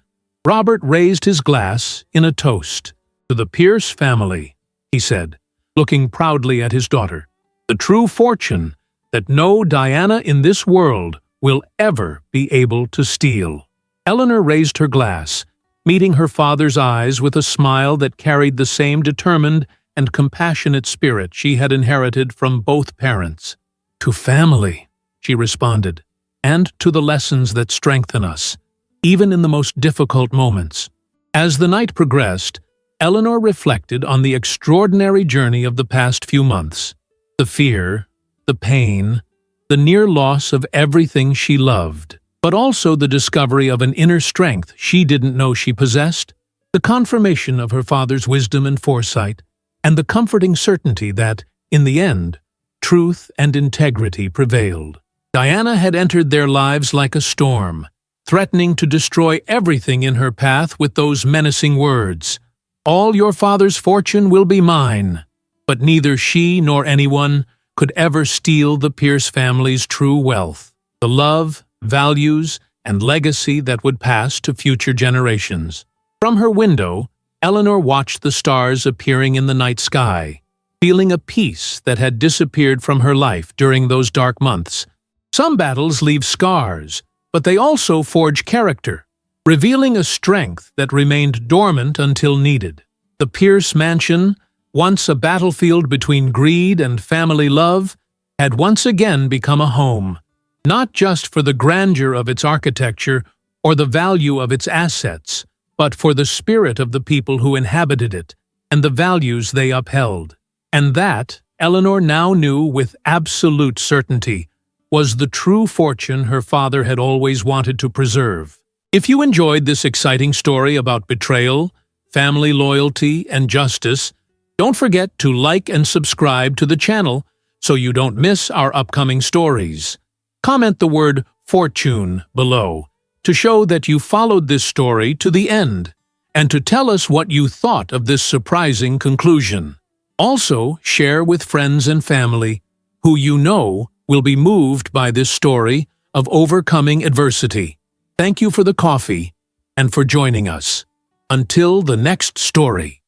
Robert raised his glass in a toast. To the Pierce family, he said, looking proudly at his daughter. The true fortune that no Diana in this world will ever be able to steal. Eleanor raised her glass, meeting her father's eyes with a smile that carried the same determined and compassionate spirit she had inherited from both parents. To family, she responded, and to the lessons that strengthen us, even in the most difficult moments. As the night progressed, Eleanor reflected on the extraordinary journey of the past few months. The fear, the pain, the near loss of everything she loved, but also the discovery of an inner strength she didn't know she possessed, the confirmation of her father's wisdom and foresight, and the comforting certainty that, in the end, truth and integrity prevailed. Diana had entered their lives like a storm, threatening to destroy everything in her path with those menacing words, "All your father's fortune will be mine." But neither she nor anyone could ever steal the Pierce family's true wealth, the love, values, and legacy that would pass to future generations. From her window, Eleanor watched the stars appearing in the night sky, feeling a peace that had disappeared from her life during those dark months. Some battles leave scars, but they also forge character, revealing a strength that remained dormant until needed. The Pierce mansion, once a battlefield between greed and family love, had once again become a home, not just for the grandeur of its architecture or the value of its assets, but for the spirit of the people who inhabited it and the values they upheld. And that, Eleanor now knew with absolute certainty, was the true fortune her father had always wanted to preserve. If you enjoyed this exciting story about betrayal, family loyalty, and justice, don't forget to like and subscribe to the channel so you don't miss our upcoming stories. Comment the word fortune below to show that you followed this story to the end and to tell us what you thought of this surprising conclusion. Also, share with friends and family who you know will be moved by this story of overcoming adversity. Thank you for the coffee and for joining us. Until the next story.